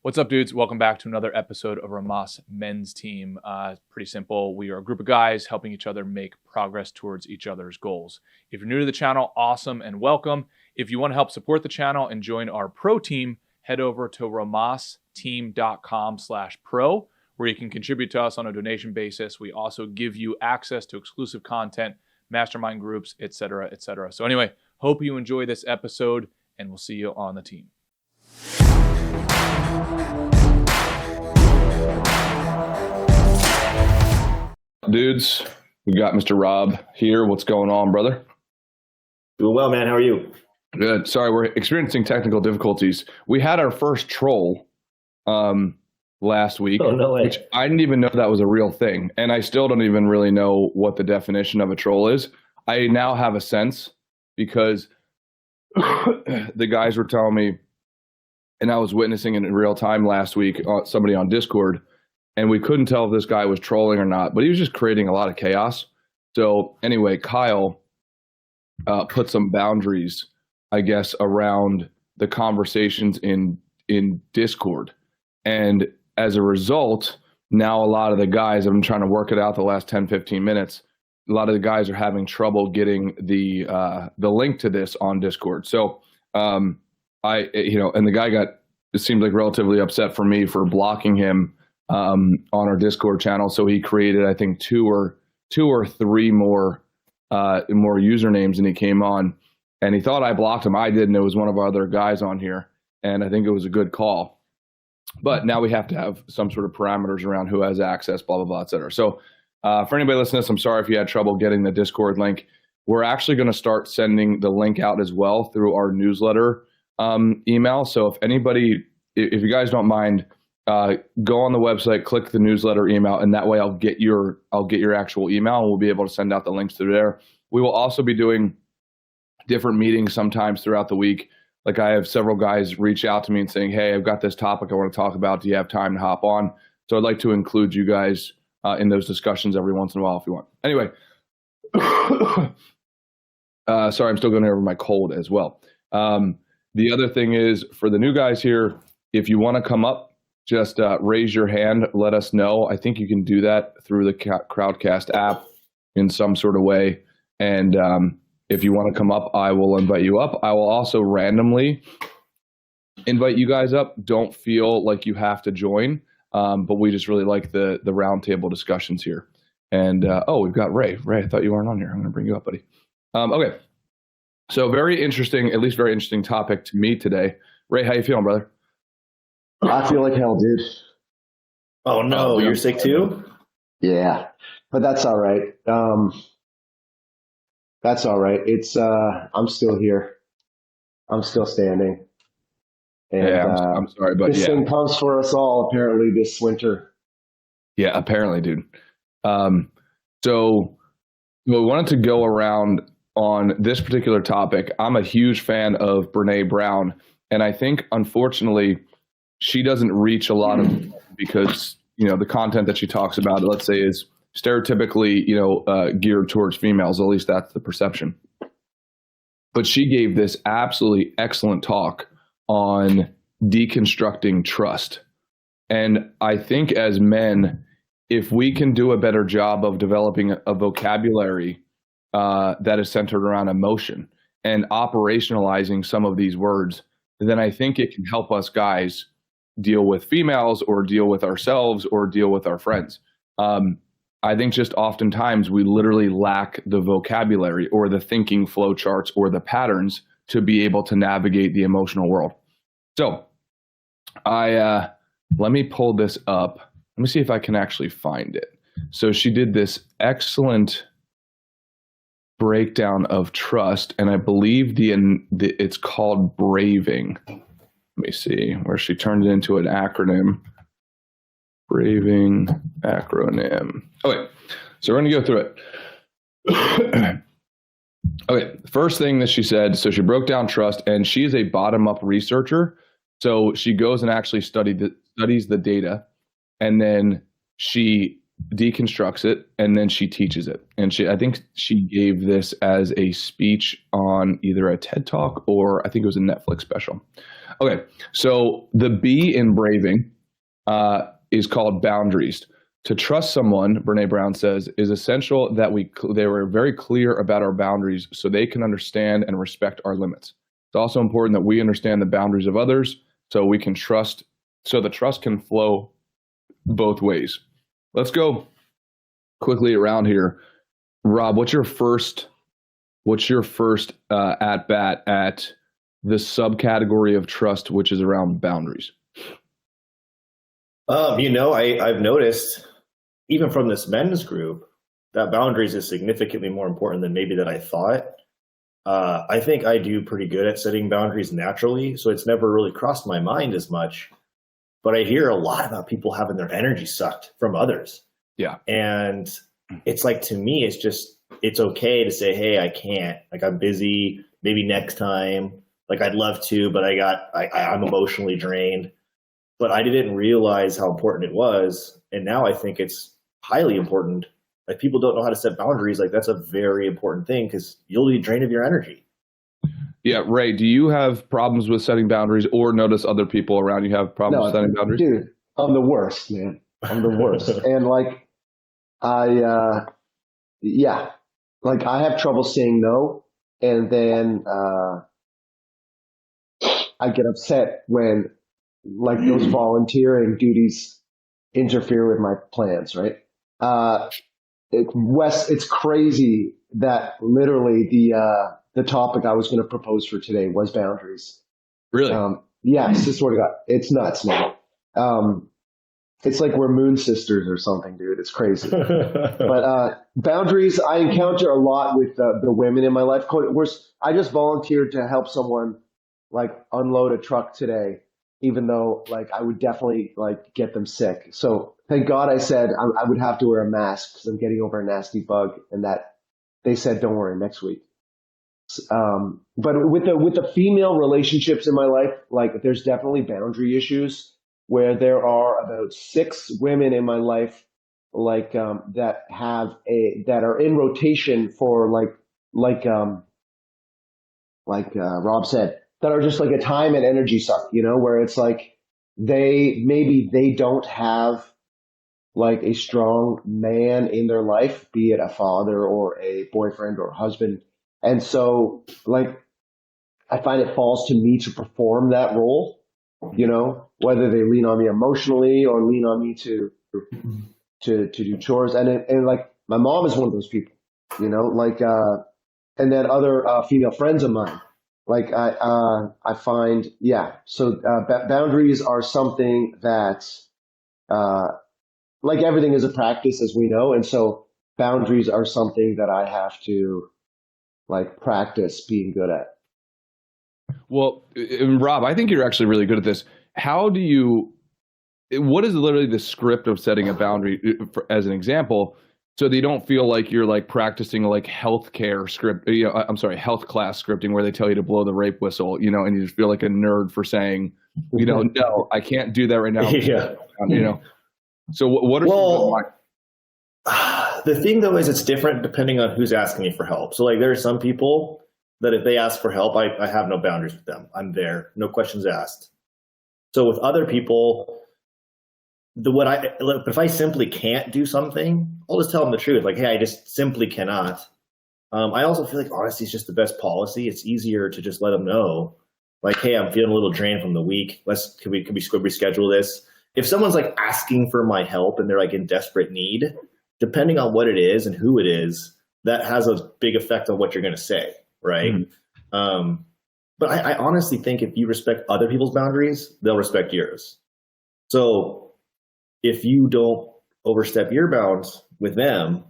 What's up, dudes? Welcome back to another episode of Rhomas Men's Team. Pretty simple. We are a group of guys helping each other make progress towards each other's goals. If you're new to the channel, awesome and welcome. If you want to help support the channel and join our pro team, head over to rhomasteam.com/pro, where you can contribute to us on a donation basis. We also give you access to exclusive content, mastermind groups, etc., etc. So anyway, hope you enjoy this episode, and we'll see you on the team. Dudes, we got Mr. Rob here. What's going on, brother? Doing well, man. How are you? Good. Sorry, we're experiencing technical difficulties. We had our first troll last week, which I didn't even know that was a real thing. And I still don't even really know what the definition of a troll is. I now have a sense because the guys were telling me, and I was witnessing it in real time last week, somebody on Discord, and we couldn't tell if this guy was trolling or not, but he was just creating a lot of chaos. So anyway, Kyle put some boundaries, I guess, around the conversations in Discord. And as a result, now a lot of the guys, I've been trying to work it out the last 10, 15 minutes, a lot of the guys are having trouble getting the link to this on Discord. So and the guy it seemed like relatively upset for me for blocking him on our Discord channel. So he created, I think, two or three more usernames, and he came on and he thought I blocked him. I didn't. It was one of our other guys on here, and I think it was a good call. But now we have to have some sort of parameters around who has access, blah, blah, blah, et cetera. So for anybody listening to this, I'm sorry if you had trouble getting the Discord link. We're actually going to start sending the link out as well through our newsletter email. So if you guys don't mind, go on the website, click the newsletter email, and that way I'll get your actual email, and we'll be able to send out the links through there. We will also be doing different meetings sometimes throughout the week. Like I have several guys reach out to me and saying, "Hey, I've got this topic I want to talk about. Do you have time to hop on?" So I'd like to include you guys in those discussions every once in a while if you want. Anyway, sorry, I'm still going over my cold as well. The other thing is, for the new guys here, if you want to come up, just raise your hand, let us know. I think you can do that through the Crowdcast app in some sort of way. And if you want to come up, I will invite you up. I will also randomly invite you guys up. Don't feel like you have to join, but we just really like the roundtable discussions here. And we've got Ray. Ray, I thought you weren't on here. I'm going to bring you up, buddy. Okay. So very interesting topic to me today. Ray, how you feeling, brother? I feel like hell, dude. Oh no, you're sick too? Yeah, but that's all right. That's all right. It's I'm still here. I'm still standing. And, yeah, I'm sorry, but this thing comes for us all apparently this winter. Yeah, apparently, dude. So we wanted to go around on this particular topic. I'm a huge fan of Brene Brown, and I think, unfortunately, she doesn't reach a lot of because, the content that she talks about, let's say, is stereotypically, geared towards females. At least that's the perception. But she gave this absolutely excellent talk on deconstructing trust. And I think as men, if we can do a better job of developing a vocabulary that is centered around emotion and operationalizing some of these words, then I think it can help us guys deal with females or deal with ourselves or deal with our friends. I think just oftentimes we literally lack the vocabulary or the thinking flow charts or the patterns to be able to navigate the emotional world. So let me pull this up. Let me see if I can actually find it. So she did this excellent breakdown of trust, and I believe it's called braving. Let me see where she turned it into an acronym. Braving acronym. Okay, so we're going to go through it. Okay, first thing that she said, so she broke down trust, and she is a bottom-up researcher. So she goes and actually studies the data, and then she deconstructs it, and then she teaches it. And I think she gave this as a speech on either a TED Talk or I think it was a Netflix special. Okay, so the B in braving is called boundaries. To trust someone, Brene Brown says, is essential that they were very clear about our boundaries so they can understand and respect our limits. It's also important that we understand the boundaries of others so we can trust, so the trust can flow both ways. Let's go quickly around here. Rob, what's your first at bat at the subcategory of trust, which is around boundaries? I've noticed even from this men's group that boundaries is significantly more important than maybe that I thought. I think I do pretty good at setting boundaries naturally, so it's never really crossed my mind as much. But I hear a lot about people having their energy sucked from others. Yeah. And it's like, to me, it's okay to say, hey, I can't, like, I'm busy, maybe next time, like I'd love to, but I'm emotionally drained. But I didn't realize how important it was. And now I think it's highly important. Like, people don't know how to set boundaries. Like, that's a very important thing because you'll be drained of your energy. Yeah, Ray, do you have problems with setting boundaries or notice other people around you have problems with setting boundaries? Dude, I'm the worst, man. I'm the worst. And like, I have trouble saying no. And then I get upset when like those volunteering duties interfere with my plans, right? Wes, it's crazy that literally the topic I was going to propose for today was boundaries. Really? Yes, I swear to God. It's nuts, man. It's like we're moon sisters or something, dude. It's crazy. But boundaries, I encounter a lot with the women in my life. I just volunteered to help someone like unload a truck today, even though like I would definitely like get them sick. So thank God I said I would have to wear a mask because I'm getting over a nasty bug, and that they said, don't worry, next week. But with the female relationships in my life, like there's definitely boundary issues where there are about 6 women in my life, like that are in rotation for like Rob said, that are just like a time and energy suck, where it's like they don't have like a strong man in their life, be it a father or a boyfriend or a husband. And so, like, I find it falls to me to perform that role, whether they lean on me emotionally or lean on me to do chores. And like, my mom is one of those people, and then other female friends of mine. Like, I find, so boundaries are something that, like everything is a practice, as we know. And so boundaries are something that I have to like practice being good at. Well, Rob, I think you're actually really good at this. What is literally the script of setting a boundary, as an example, so that you don't feel like you're like practicing like healthcare script, health class scripting where they tell you to blow the rape whistle, and you just feel like a nerd for saying, no, I can't do that right now. Yeah. So what are the thing though is it's different depending on who's asking me for help. So like there are some people that if they ask for help, I have no boundaries with them. I'm there, no questions asked. So with other people, if I simply can't do something, I'll just tell them the truth. Like, hey, I just simply cannot. I also feel like honesty is just the best policy. It's easier to just let them know, like, hey, I'm feeling a little drained from the week. Could we reschedule this? If someone's like asking for my help and they're like in desperate need, depending on what it is and who it is, that has a big effect on what you're going to say, right? Mm-hmm. But I honestly think if you respect other people's boundaries, they'll respect yours. So if you don't overstep your bounds with them,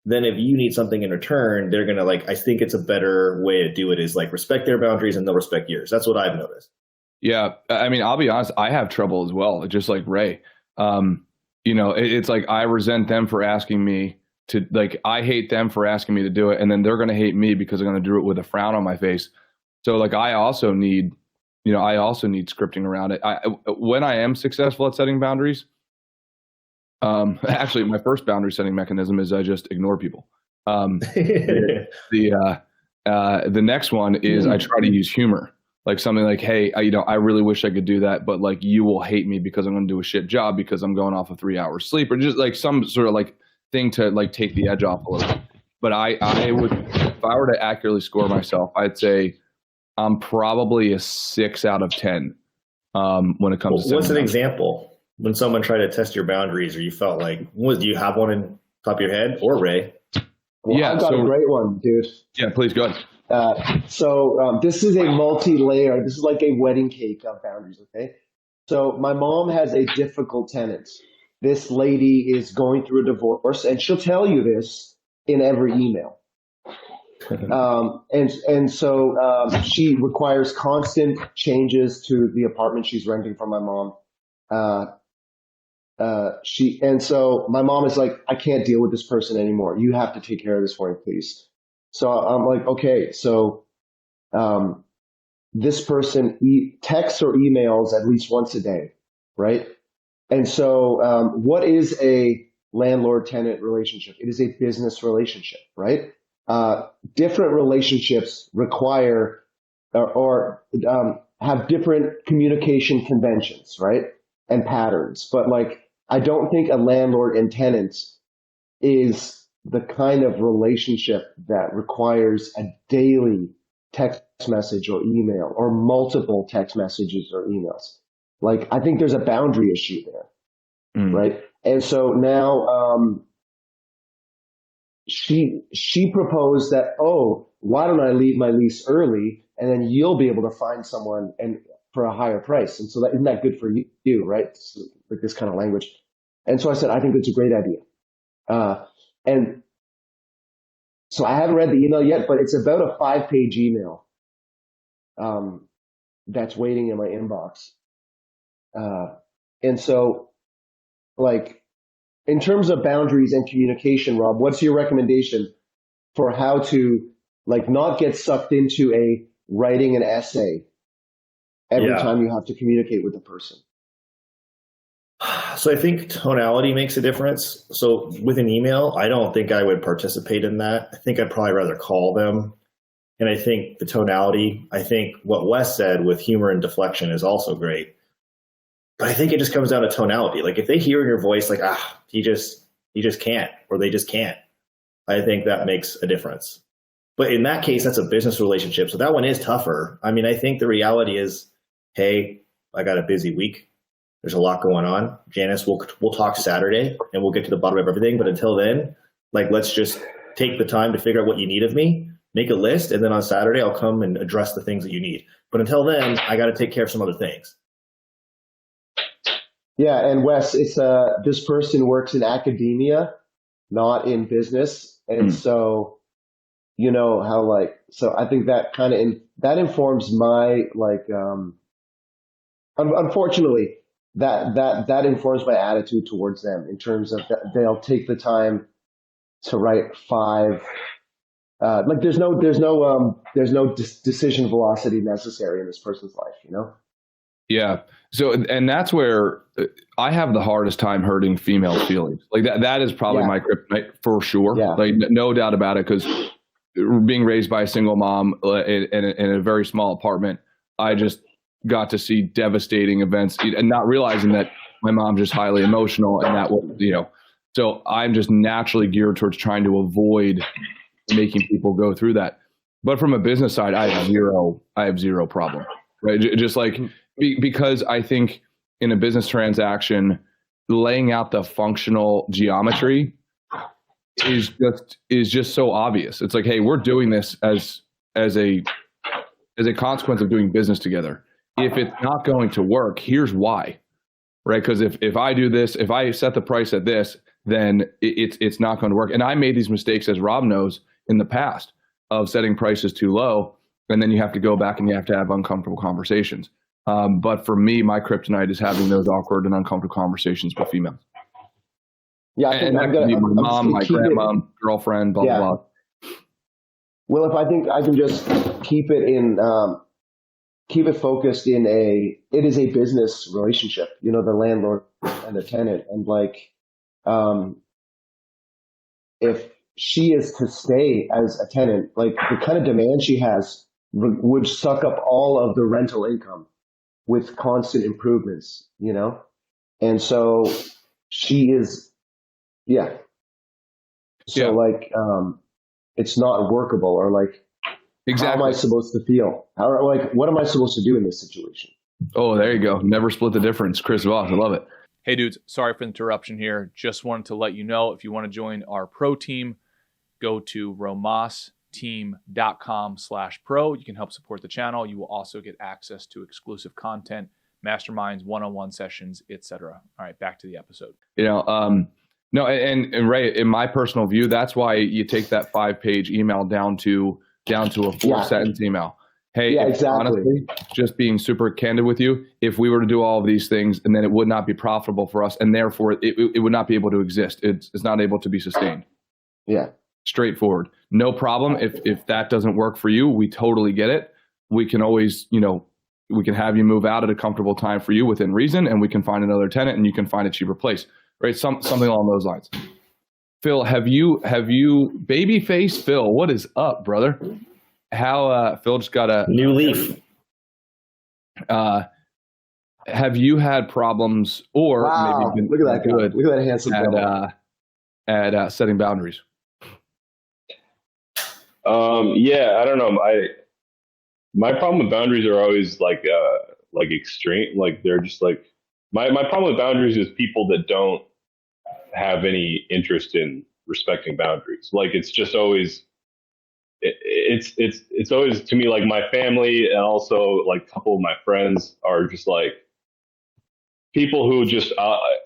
then if you need something in return, they're going to I think it's a better way to do it is like respect their boundaries and they'll respect yours. That's what I've noticed. Yeah. I mean, I'll be honest, I have trouble as well. Just like Ray, it's like, I resent them for asking me to, like, I hate them for asking me to do it. And then they're going to hate me because they're going to do it with a frown on my face. So like, I also need scripting around it. When I am successful at setting boundaries, Actually, my first boundary setting mechanism is I just ignore people. The next one is I try to use humor, like something like, hey, I really wish I could do that, but like you will hate me because I'm going to do a shit job because I'm going off of 3 hours sleep, or just like some sort of like thing to like take the edge off a little bit. But I would, if I were to accurately score myself, I'd say I'm probably a 6 out of 10 when it comes to. What's an example when someone tried to test your boundaries, or you felt like, do you have one in top of your head, or Ray? Well, yeah, I've got a great one, dude. Yeah, please go ahead. So this is a multi-layer. This is like a wedding cake of boundaries. Okay. So my mom has a difficult tenant. This lady is going through a divorce, and she'll tell you this in every email. So she requires constant changes to the apartment she's renting from my mom. So my mom is like, I can't deal with this person anymore. You have to take care of this for me, please. So I'm like, okay, so this person texts or emails at least once a day, right? And so what is a landlord-tenant relationship? It is a business relationship, right? Different relationships require or have different communication conventions, right? And patterns. But like, I don't think a landlord and tenant is the kind of relationship that requires a daily text message or email or multiple text messages or emails. Like, I think there's a boundary issue there, right? And so now she proposed that, oh, why don't I leave my lease early, and then you'll be able to find someone and for a higher price. And so isn't that good for you, right? So, like this kind of language. And so I said, I think it's a great idea. And so I haven't read the email yet, but it's about a 5-page email that's waiting in my inbox. And so, like, in terms of boundaries and communication, Rob, what's your recommendation for how to, like, not get sucked into writing an essay every time you have to communicate with a person? So I think tonality makes a difference. So with an email, I don't think I would participate in that. I think I'd probably rather call them. And I think the tonality, I think what Wes said with humor and deflection is also great. But I think it just comes down to tonality. Like if they hear in your voice, like, he just can't, or they just can't, I think that makes a difference. But in that case, that's a business relationship. So that one is tougher. I mean, I think the reality is, hey, I got a busy week. There's a lot going on. Janice, we'll talk Saturday and we'll get to the bottom of everything. But until then, like, let's just take the time to figure out what you need of me, make a list, and then on Saturday I'll come and address the things that you need. But until then, I got to take care of some other things. Yeah, and Wes, it's this person works in academia, not in business, and so you know how so I think that kind of that informs my unfortunately. That informs my attitude towards them in terms of that they'll take the time to write 5. There's no decision velocity necessary in this person's life, you know? Yeah. So, and that's where I have the hardest time hurting female feelings. Like that is probably my kryptonite for sure. Yeah. Like no doubt about it. Because being raised by a single mom in a very small apartment, I just got to see devastating events and not realizing that my mom's just highly emotional and that was, so I'm just naturally geared towards trying to avoid making people go through that. But from a business side, I have zero problem, right? Just like, because I think in a business transaction, laying out the functional geometry is just so obvious. It's like, hey, we're doing this as a consequence of doing business together. If it's not going to work, here's why, right? Because if I do this, if I set the price at this, then it's not going to work. And I made these mistakes, as Rob knows, in the past of setting prices too low, and then you have to go back and you have to have uncomfortable conversations. But for me, my kryptonite is having those awkward and uncomfortable conversations with females. Yeah, I think that could be my mom, my grandma, girlfriend, blah, blah, blah. Well, if I think I can just keep it focused in it is a business relationship, the landlord and the tenant. And if she is to stay as a tenant, like the kind of demand she has would suck up all of the rental income with constant improvements, And so she is, yeah. So like, it's not workable, or like, exactly. How am I supposed to feel? What am I supposed to do in this situation? Oh, there you go. Never split the difference. Chris Voss, I love it. Hey dudes, sorry for the interruption here. Just wanted to let you know, if you want to join our pro team, go to romasteam.com/pro. You can help support the channel. You will also get access to exclusive content, masterminds, one-on-one sessions, etc. All right, back to the episode. No, and Ray, in my personal view, that's why you take that 5-page email down to a 4-sentence email. Hey, exactly. Honestly, just being super candid with you, if we were to do all of these things, and then it would not be profitable for us, and therefore it would not be able to exist. It's not able to be sustained. Yeah. Straightforward. No problem. If that doesn't work for you, we totally get it. We can always, we can have you move out at a comfortable time for you within reason, and we can find another tenant and you can find a cheaper place. Right? Something along those lines. Phil, have you babyface Phil, what is up, brother? How Phil just got a new leaf. Have you had problems, or maybe been look at that good? Look at that handsome at setting boundaries? Yeah, I don't know. My problem with boundaries are always like extreme. Like they're just like my problem with boundaries is people that don't have any interest in respecting boundaries. Like it's just always. It's always, to me, like my family and also like a couple of my friends are just like people who just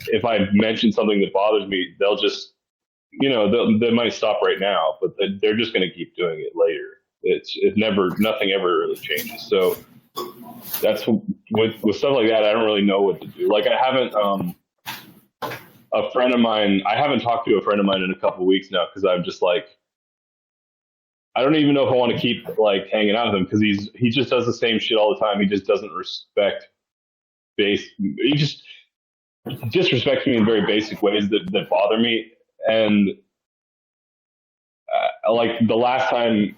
if I mention something that bothers me, they'll just they might stop right now, but they're just going to keep doing it later. Nothing ever really changes. So that's with stuff like that, I don't really know what to do. Like I haven't talked to a friend of mine in a couple of weeks now, because I'm just like, I don't even know if I want to keep like hanging out with him, because he just does the same shit all the time. He just doesn't respect he just disrespects me in very basic ways that bother me. And like the last time,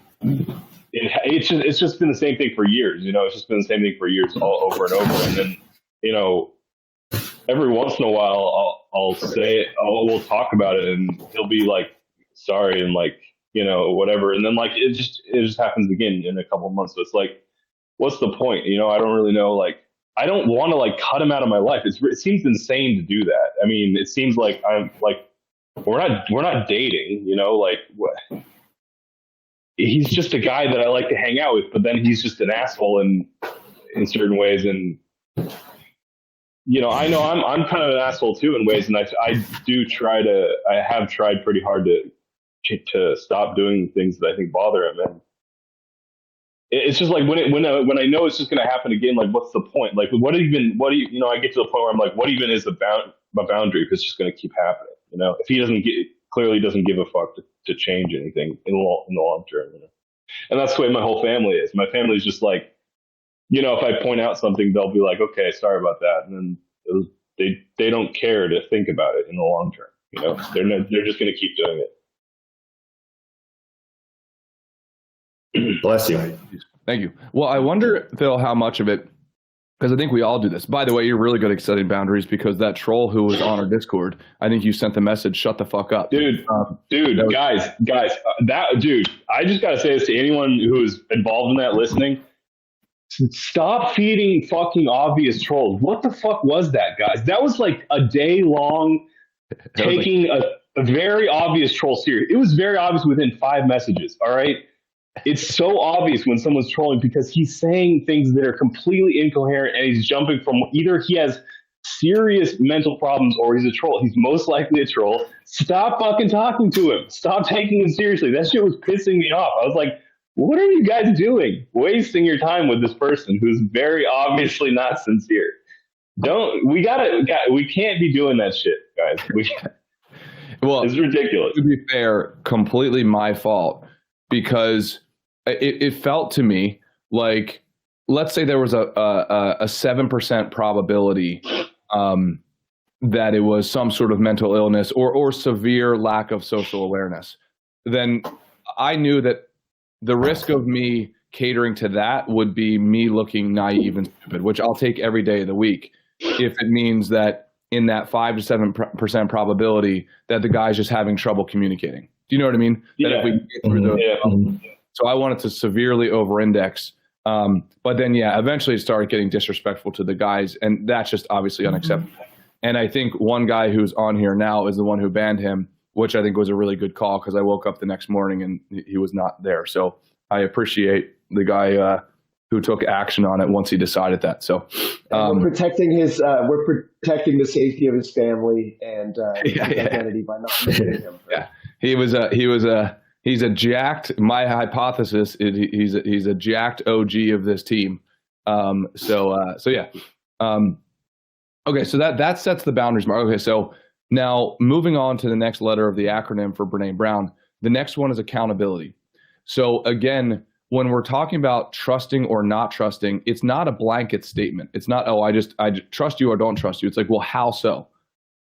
it's just been the same thing for years. It's just been the same thing for years, all over and over. And then every once in a while I'll say it. We'll talk about it, and he'll be like, sorry, and like, whatever. And then like, it just happens again in a couple of months. So it's like, what's the point? I don't really know. Like, I don't want to like cut him out of my life. It seems insane to do that. I mean, it seems like I'm like, we're not dating, like what? He's just a guy that I like to hang out with, but then he's just an asshole in certain ways. And, I know I'm kind of an asshole too in ways. And I have tried pretty hard to stop doing things that I think bother him. And it's just like when I know it's just going to happen again, like what's the point? Like what do you, I get to the point where I'm like, what even is the boundary if it's just going to keep happening? If he clearly doesn't give a fuck to change anything in the long term. And that's the way my whole family is. My family's just like, if I point out something, they'll be like, okay, sorry about that. And then they don't care to think about it in the long term. They're just going to keep doing it. Bless you. Thank you. Well, I wonder, Phil, how much of it, because I think we all do this. By the way, you're really good at setting boundaries, because that troll who was on our Discord, I think you sent the message, shut the fuck up. Guys, I just got to say this to anyone who's involved in that listening. Stop feeding fucking obvious trolls. What the fuck was that, guys? That was like a day long taking a very obvious troll serious. It was very obvious within 5 messages, all right? It's so obvious when someone's trolling, because he's saying things that are completely incoherent, and he's jumping from either he has serious mental problems or he's a troll. He's most likely a troll. Stop fucking talking to him. Stop taking him seriously. That shit was pissing me off. I was like, what are you guys doing? Wasting your time with this person who's very obviously not sincere. We can't be doing that shit, guys. Well, it's ridiculous. To be fair, completely my fault, because it felt to me like, let's say there was a 7% probability that it was some sort of mental illness or severe lack of social awareness, then I knew that the risk of me catering to that would be me looking naive and stupid, which I'll take every day of the week if it means that in that 5 to 7% probability that the guy's just having trouble communicating. Do you know what I mean? Yeah. That if we get through so I wanted to severely over-index. But then, eventually it started getting disrespectful to the guys, and that's just obviously unacceptable. And I think one guy who's on here now is the one who banned him, which I think was a really good call because I woke up the next morning and he was not there. So I appreciate the guy who took action on it once he decided that. So we're protecting we're protecting the safety of his family and his identity by not mentioning him. Yeah, he's a jacked. My hypothesis is he's a jacked OG of this team. Okay, so that sets the boundaries. Okay, so now moving on to the next letter of the acronym for Brene Brown. The next one is accountability. So again, when we're talking about trusting or not trusting, it's not a blanket statement. It's not, I just trust you or don't trust you. It's like, well, how so?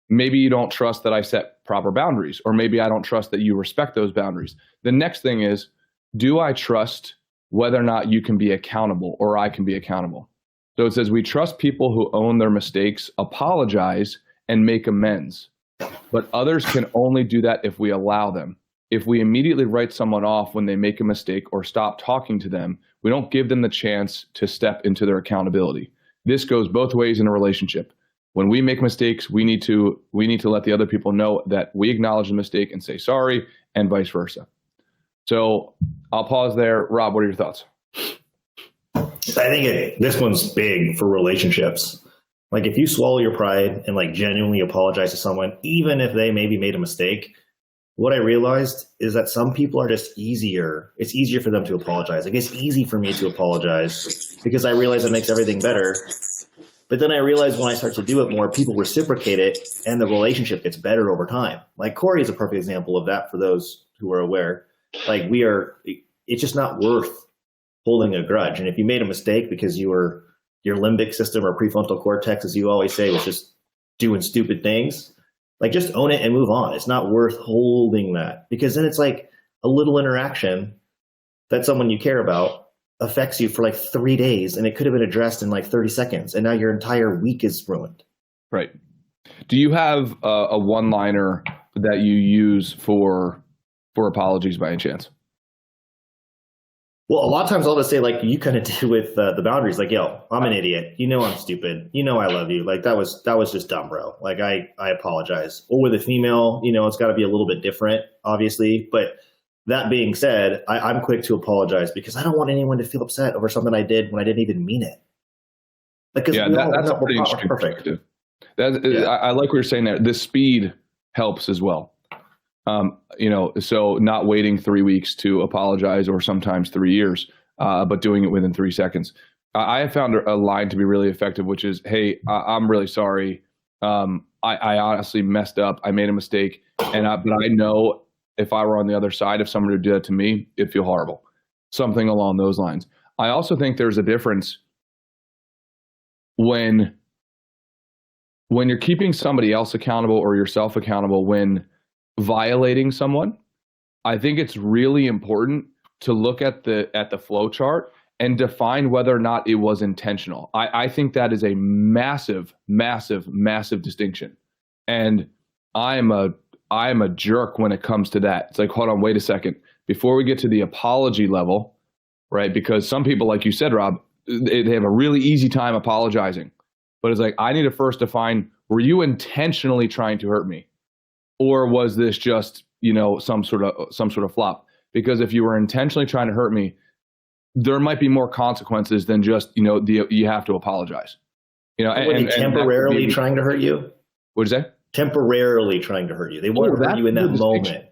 Maybe you don't trust that I set proper boundaries, or maybe I don't trust that you respect those boundaries. The next thing is, do I trust whether or not you can be accountable or I can be accountable? So it says we trust people who own their mistakes, apologize, and make amends. But others can only do that if we allow them. If we immediately write someone off when they make a mistake or stop talking to them, we don't give them the chance to step into their accountability. This goes both ways in a relationship. When we make mistakes, we need to let the other people know that we acknowledge the mistake and say sorry, and vice versa. So I'll pause there. Rob, what are your thoughts? I think this one's big for relationships. Like if you swallow your pride and like genuinely apologize to someone, even if they maybe made a mistake, what I realized is that some people are just easier. It's easier for them to apologize. Like it's easy for me to apologize because I realize it makes everything better. But then I realized when I start to do it more, people reciprocate it and the relationship gets better over time. Like Corey is a perfect example of that for those who are aware. Like it's just not worth holding a grudge. And if you made a mistake because your limbic system or prefrontal cortex, as you always say, was just doing stupid things, like just own it and move on. It's not worth holding that because then it's like a little interaction that someone you care about affects you for like 3 days and it could have been addressed in like 30 seconds and now your entire week is ruined. Right. Do you have a one-liner that you use for apologies by any chance? Well, a lot of times I'll just say like you kind of did with the boundaries, like, yo, I'm an idiot. You know, I'm stupid. You know, I love you. Like that was just dumb, bro. Like I apologize. Or with a female, you know, it's got to be a little bit different, obviously. But that being said, I'm quick to apologize because I don't want anyone to feel upset over something I did when I didn't even mean it. Because that's a pretty interesting perfect. I like what you're saying there. The speed helps as well. So not waiting 3 weeks to apologize or sometimes 3 years, but doing it within 3 seconds. I have found a line to be really effective, which is, hey, I'm really sorry. I honestly messed up. I made a mistake. But I know if I were on the other side, if someone would do that to me, it'd feel horrible. Something along those lines. I also think there's a difference when you're keeping somebody else accountable or yourself accountable when violating someone. I think it's really important to look at the flow chart and define whether or not it was intentional. I think that is a massive, massive, massive distinction. And I am a jerk when it comes to that. It's like, hold on, wait a second. Before we get to the apology level, right? Because some people, like you said, Rob, they have a really easy time apologizing. But it's like, I need to first define, were you intentionally trying to hurt me? Or was this just, some sort of flop? Because if you were intentionally trying to hurt me, there might be more consequences than just, you have to apologize. And temporarily trying to hurt you? What'd you say? Temporarily trying to hurt you. They want to hurt you in that moment.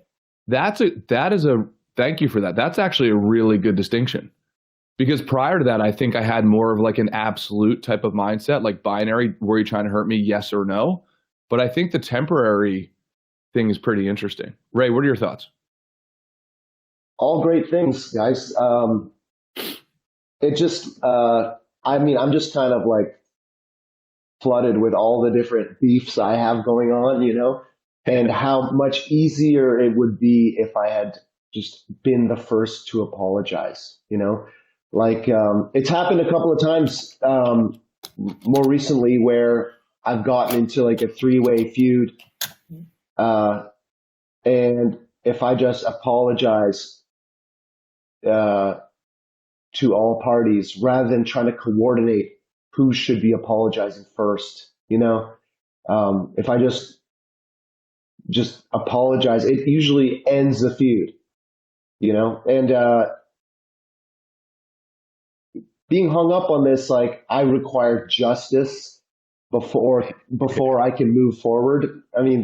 Thank you for that. That's actually a really good distinction. Because prior to that, I think I had more of like an absolute type of mindset, like binary, were you trying to hurt me, yes or no? But I think the temporary thing is pretty interesting. Ray, what are your thoughts? All great things, guys. I'm just kind of like flooded with all the different beefs I have going on, and how much easier it would be if I had just been the first to apologize, like, it's happened a couple of times, more recently where I've gotten into like a 3-way feud. And if I just apologize, to all parties rather than trying to coordinate who should be apologizing first, if I just apologize, it usually ends the feud, and being hung up on this, like, I require justice before I can move forward. I mean,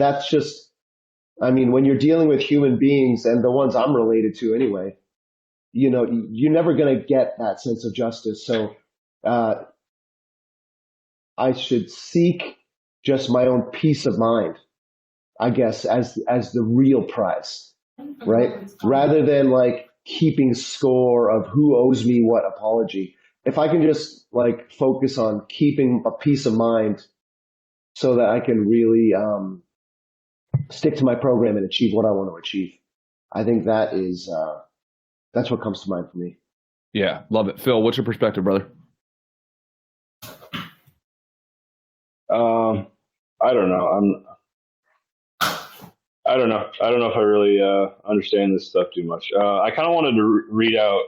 when you're dealing with human beings, and the ones I'm related to anyway, you're never going to get that sense of justice. So I should seek just my own peace of mind, I guess, as the real prize, right? Rather than like keeping score of who owes me what apology. If I can just like focus on keeping a peace of mind so that I can really stick to my program and achieve what I want to achieve, I think that's what comes to mind for me. Yeah, love it. Phil, what's your perspective, brother? I don't know. I don't know. I don't know if I really understand this stuff too much. I kind of wanted to read out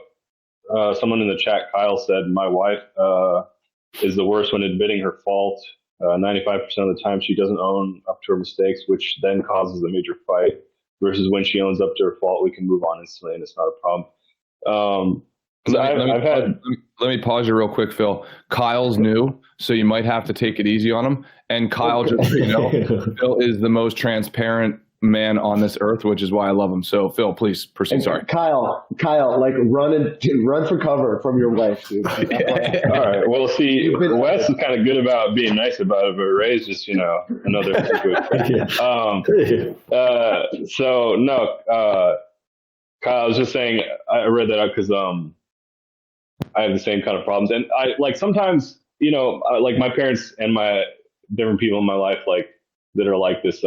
someone in the chat. Kyle said, "My wife is the worst when admitting her fault. 95% of the time, she doesn't own up to her mistakes, which then causes a major fight. Versus when she owns up to her fault, we can move on instantly, and it's not a problem." Let me pause you real quick, Phil. Kyle's new, so you might have to take it easy on him. And Kyle, just so you know, Phil is the most transparent man on this earth, which is why I love him. So, Phil, please proceed. Sorry, Kyle, like run for cover from your wife, dude. All right. Well, see, Wes is kind of good about being nice about it, but Ray's just, another situation. So no, Kyle, I was just saying, I read that out because I have the same kind of problems, and I like sometimes, like my parents and my different people in my life, like that are like this,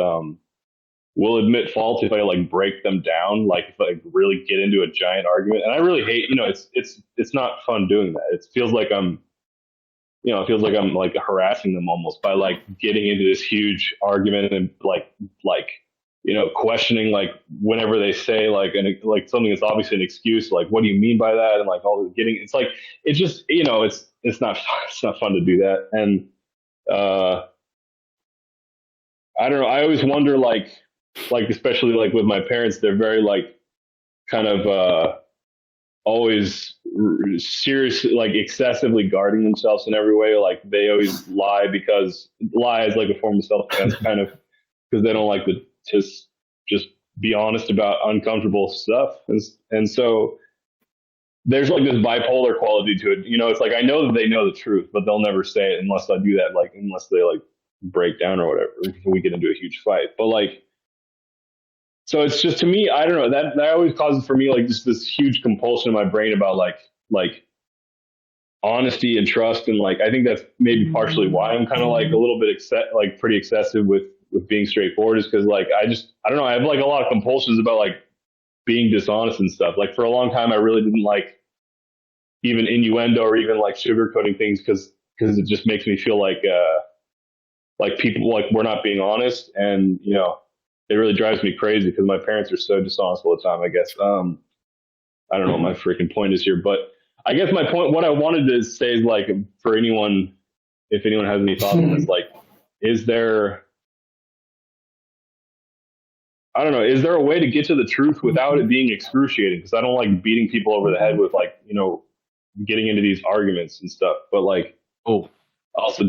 will admit fault if I like break them down, like if I really get into a giant argument, and I really hate, it's not fun doing that. It feels like I'm like harassing them almost by like getting into this huge argument and like questioning like whenever they say like something that's obviously an excuse, like what do you mean by that, and like all the it's like it's just it's not fun to do that, and I don't know. I always wonder like especially like with my parents, they're very like kind of always seriously like excessively guarding themselves in every way. Like they always lie is like a form of self-defense kind of, because they don't like to just be honest about uncomfortable stuff. And so there's like this bipolar quality to it. It's like, I know that they know the truth, but they'll never say it unless I do that, like unless they like break down or whatever, we get into a huge fight. But like, so it's just, to me, I don't know, that always causes for me like just this huge compulsion in my brain about like honesty and trust. And like, I think that's maybe partially why I'm kind of like a little bit pretty excessive with being straightforward, is because like, I don't know, I have like a lot of compulsions about like being dishonest and stuff. Like for a long time, I really didn't like even innuendo or even like sugarcoating things, because it just makes me feel like people, like we're not being honest. And, it really drives me crazy because my parents are so dishonest all the time, I guess. I don't know what my freaking point is here, but I guess my point, what I wanted to say is like, for anyone, if anyone has any thoughts on this, like, is there a way to get to the truth without it being excruciating? Because I don't like beating people over the head with like, getting into these arguments and stuff, but like, also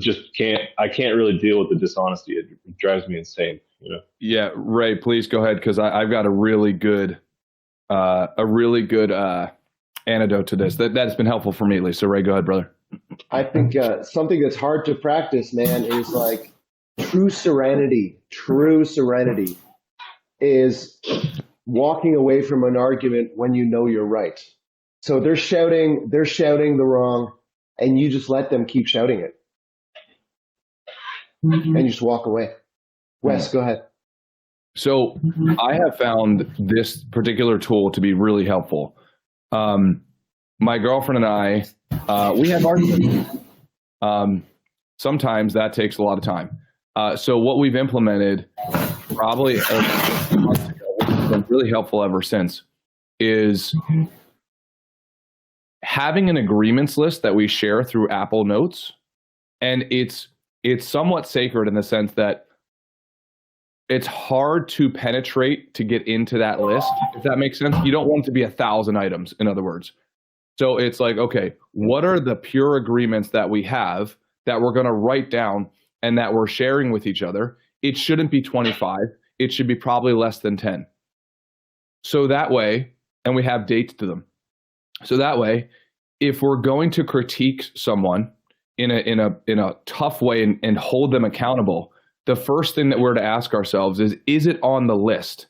I can't really deal with the dishonesty. It drives me insane, Yeah, Ray, please go ahead, because I've got a really good antidote to this that's been helpful for me at least. So Ray, go ahead, brother. I think something that's hard to practice, man, is like true serenity. True serenity is walking away from an argument when you know you're right. So they're shouting the wrong, and you just let them keep shouting it. and you just walk away. Wes, go ahead. So I have found this particular tool to be really helpful. My girlfriend and I, we have arguments. Sometimes that takes a lot of time. So what we've implemented probably a month ago, which has been really helpful ever since, is having an agreements list that we share through Apple Notes. And it's somewhat sacred in the sense that it's hard to penetrate to get into that list, if that makes sense. You don't want it to be 1,000 items, in other words. So it's like, okay, what are the pure agreements that we have that we're going to write down and that we're sharing with each other? It shouldn't be 25. It should be probably less than 10. So that way, and we have dates to them. So that way, if we're going to critique someone in a tough way and hold them accountable, the first thing that we're to ask ourselves is it on the list?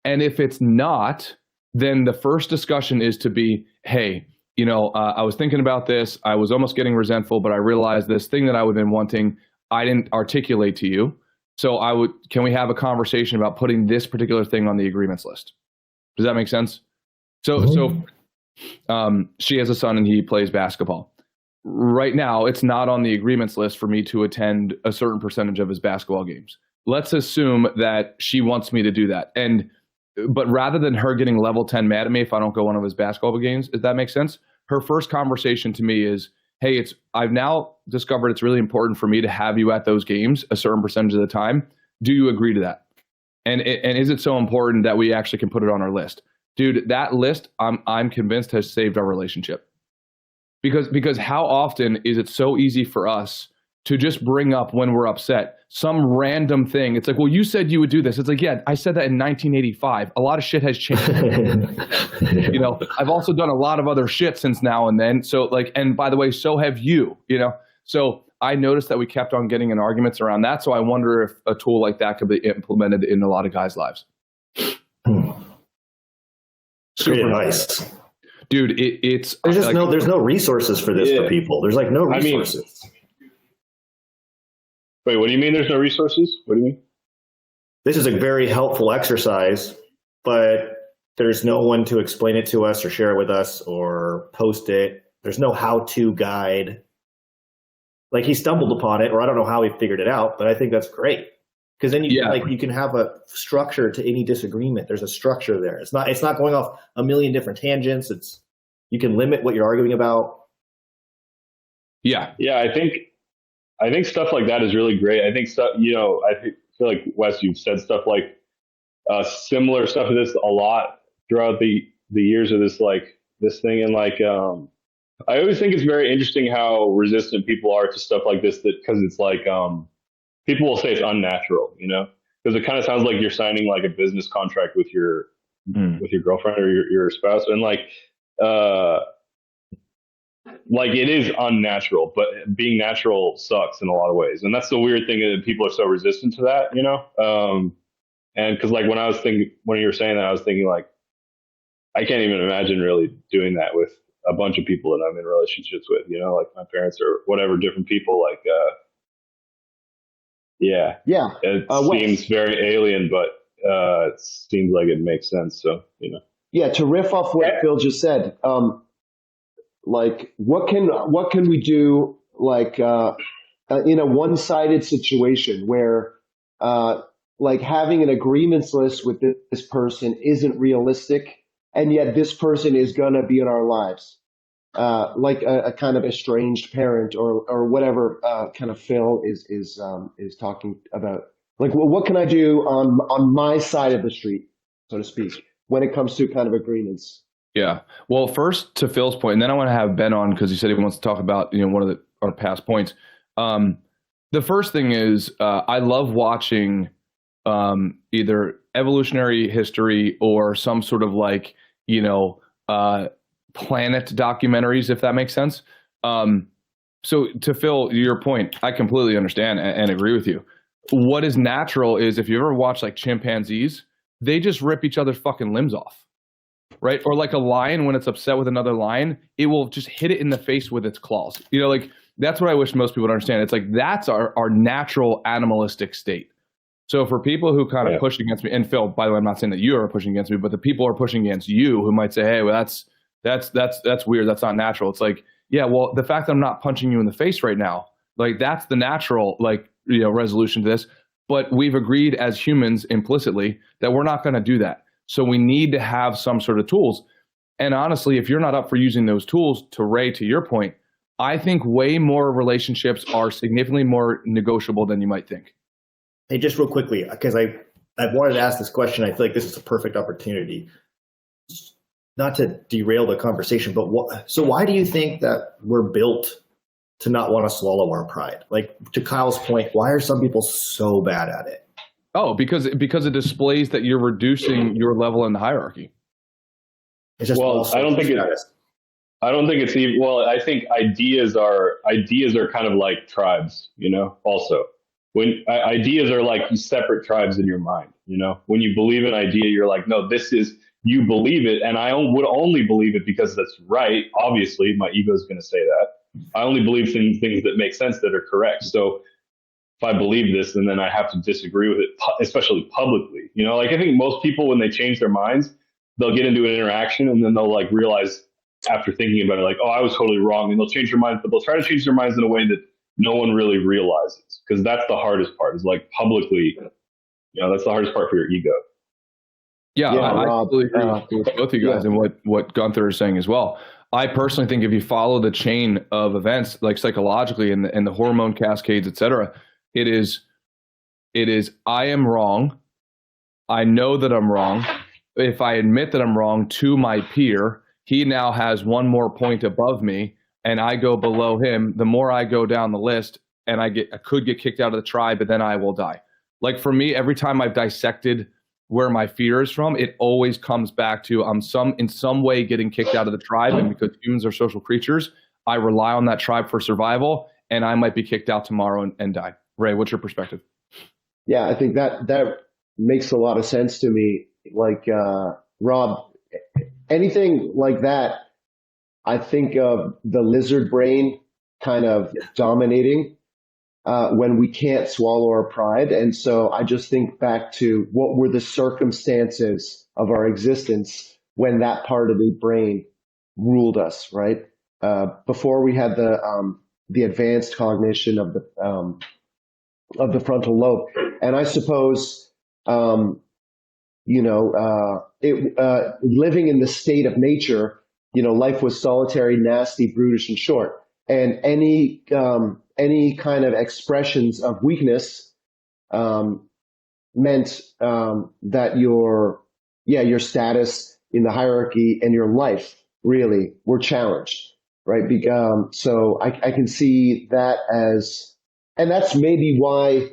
And if it's not, then the first discussion is to be, hey, I was thinking about this. I was almost getting resentful, but I realized this thing that I would have been wanting, I didn't articulate to you. So can we have a conversation about putting this particular thing on the agreements list? Does that make sense? So she has a son and he plays basketball. Right now, it's not on the agreements list for me to attend a certain percentage of his basketball games. Let's assume that she wants me to do that. But rather than her getting level 10 mad at me if I don't go one of his basketball games, if that makes sense, her first conversation to me is, hey, I've now discovered it's really important for me to have you at those games a certain percentage of the time. Do you agree to that? And is it so important that we actually can put it on our list? Dude, that list, I'm convinced has saved our relationship. Because how often is it so easy for us to just bring up when we're upset some random thing? It's like, well, you said you would do this. It's like, yeah, I said that in 1985. A lot of shit has changed. I've also done a lot of other shit since now and then. So and by the way, so have you, So I noticed that we kept on getting in arguments around that. So I wonder if a tool like that could be implemented in a lot of guys' lives. Super nice. Dude, it's there's just there's no resources for this for people. There's no resources. Wait, what do you mean there's no resources? What do you mean? This is a very helpful exercise, but there's no one to explain it to us or share it with us or post it. There's no how-to guide. Like he stumbled upon it, or I don't know how he figured it out, but I think that's great. Because then you can have a structure to any disagreement. There's a structure there. It's not going off a million different tangents. You can limit what you're arguing about. Yeah. I think stuff like that is really great. I think stuff, I feel like Wes, you've said stuff like similar stuff to this a lot throughout the years of this thing. And I always think it's very interesting how resistant people are to stuff like this, because it's people will say it's unnatural, because it kind of sounds like you're signing like a business contract with your girlfriend or your spouse, and it is unnatural, but being natural sucks in a lot of ways, and that's the weird thing, that people are so resistant to that, and because when you were saying that, I was thinking I can't even imagine really doing that with a bunch of people that I'm in relationships with, my parents or whatever, different people, Yeah. It seems very alien, but it seems like it makes sense. So, Yeah, to riff off what Phil just said, what can we do in a one-sided situation where having an agreements list with this person isn't realistic, and yet this person is gonna be in our lives. A kind of estranged parent or whatever kind of Phil is talking about. What can I do on my side of the street, so to speak, when it comes to kind of agreements? Yeah. Well, first to Phil's point, and then I want to have Ben on because he said he wants to talk about one of our past points. The first thing is I love watching either evolutionary history or some sort of planet documentaries, if that makes sense. So to Phil, your point, I completely understand and agree with you. What is natural is if you ever watch chimpanzees, they just rip each other's fucking limbs off, right? Or a lion, when it's upset with another lion, it will just hit it in the face with its claws. that's what I wish most people would understand. It's like, that's our natural animalistic state. So for people who kind of push against me, and Phil, by the way, I'm not saying that you are pushing against me, but the people who are pushing against you who might say, hey, well, that's weird. That's not natural. It's like, yeah, well, the fact that I'm not punching you in the face right now, like, that's the natural, like, resolution to this. But we've agreed as humans implicitly that we're not going to do that. So we need to have some sort of tools. And honestly, if you're not up for using those tools, to Ray, to your point, I think way more relationships are significantly more negotiable than you might think. Hey, just real quickly, because I wanted to ask this question. I feel like this is a perfect opportunity, not to derail the conversation, but so why do you think that we're built to not want to swallow our pride? Like, to Kyle's point, why are some people so bad at it? Oh, because it displays that you're reducing your level in the hierarchy. It's just I don't think it's even. Well, I think ideas are kind of like tribes. Also, when ideas are like separate tribes in your mind. When you believe an idea, you're like, no, this is, you believe it, and I would only believe it because that's right. Obviously, my ego is going to say that. I only believe things that make sense, that are correct. So if I believe this, and then I have to disagree with it, especially publicly. Like, I think most people, when they change their minds, they'll get into an interaction, and then they'll like realize after thinking about it, like, oh, I was totally wrong, and they'll change their minds, but they'll try to change their minds in a way that no one really realizes, because that's the hardest part, is like publicly, that's the hardest part for your ego. Yeah, I totally agree with both of you guys and what Gunther is saying as well. I personally think if you follow the chain of events, like psychologically and the hormone cascades, et cetera, it is, I am wrong. I know that I'm wrong. If I admit that I'm wrong to my peer, he now has one more point above me, and I go below him. The more I go down the list, and I could get kicked out of the tribe, but then I will die. Like, for me, every time I've dissected where my fear is from, it always comes back to I'm in some way getting kicked out of the tribe, and because humans are social creatures, I rely on that tribe for survival, and I might be kicked out tomorrow and die. Ray, what's your perspective? Yeah, I think that makes a lot of sense to me. Like, Rob, anything like that, I think of the lizard brain kind of dominating when we can't swallow our pride. And so I just think back to what were the circumstances of our existence when that part of the brain ruled us, right? Before we had the advanced cognition of the frontal lobe. And I suppose, living in the state of nature, life was solitary, nasty, brutish, and short. And any kind of expressions of weakness meant that your status in the hierarchy and your life really were challenged, right? So I can see that and that's maybe why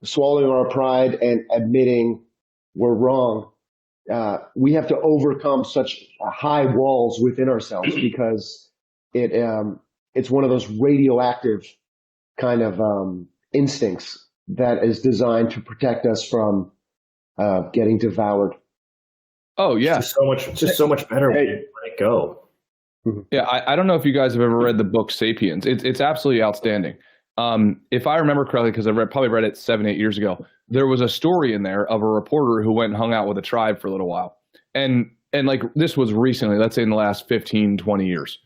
swallowing our pride and admitting we're wrong. We have to overcome such high walls within ourselves because it's one of those radioactive kind of instincts that is designed to protect us from getting devoured. Oh yeah, it's just so much better when you let it go. Yeah, I don't know if you guys have ever read the book Sapiens. It's absolutely outstanding. If I remember correctly, because I probably read it 7-8 years ago, there was a story in there of a reporter who went and hung out with a tribe for a little while. And like, this was recently, let's say in the last 15, 20 years.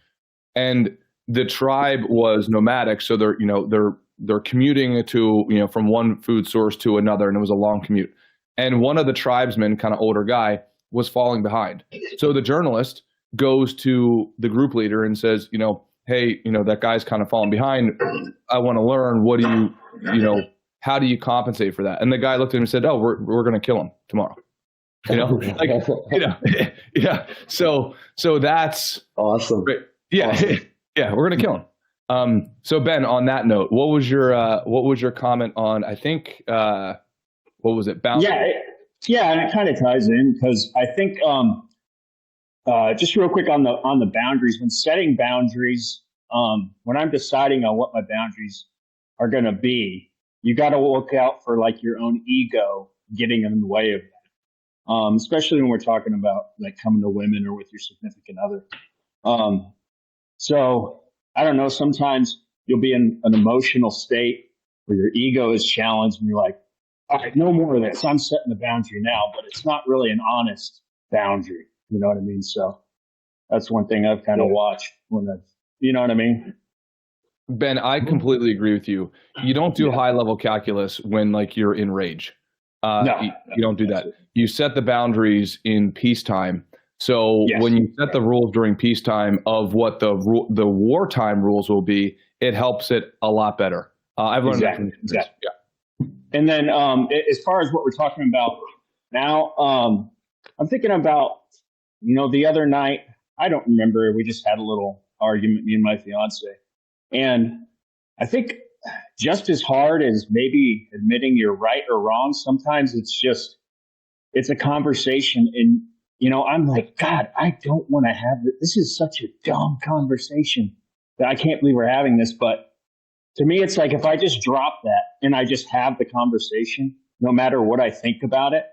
And the tribe was nomadic. So they're commuting to, from one food source to another. And it was a long commute. And one of the tribesmen, kind of older guy, was falling behind. So the journalist goes to the group leader and says, hey, that guy's kind of falling behind. I want to learn, what do how do you compensate for that? And the guy looked at him and said, oh, we're going to kill him tomorrow. Yeah. So that's awesome. Great. Yeah. Awesome. Yeah. We're going to kill him. So Ben, on that note, what was your comment on, I think, what was it? Bounce? Yeah. And it kind of ties in because I think, just real quick on the boundaries, when setting boundaries, when I'm deciding on what my boundaries are going to be, you got to look out for like your own ego getting in the way of that. Especially when we're talking about like coming to women or with your significant other. So I don't know, sometimes you'll be in an emotional state where your ego is challenged and you're like, all right, no more of this. I'm setting the boundary now, but it's not really an honest boundary. You know what I mean? So that's one thing I've kind of watched you know what I mean? Ben, I completely agree with you. You don't do high level calculus when like you're in rage. You don't do that. You set the boundaries in peacetime. So when you set the rules during peacetime of what the wartime rules will be, it helps it a lot better. I've learned that from exactly. Yeah. And then as far as what we're talking about now, I'm thinking about, the other night, I don't remember, we just had a little argument, me and my fiance. And I think just as hard as maybe admitting you're right or wrong, sometimes it's a conversation. And, I'm like, God, I don't want to have this. This is such a dumb conversation that I can't believe we're having this. But to me, it's like if I just drop that and I just have the conversation, no matter what I think about it,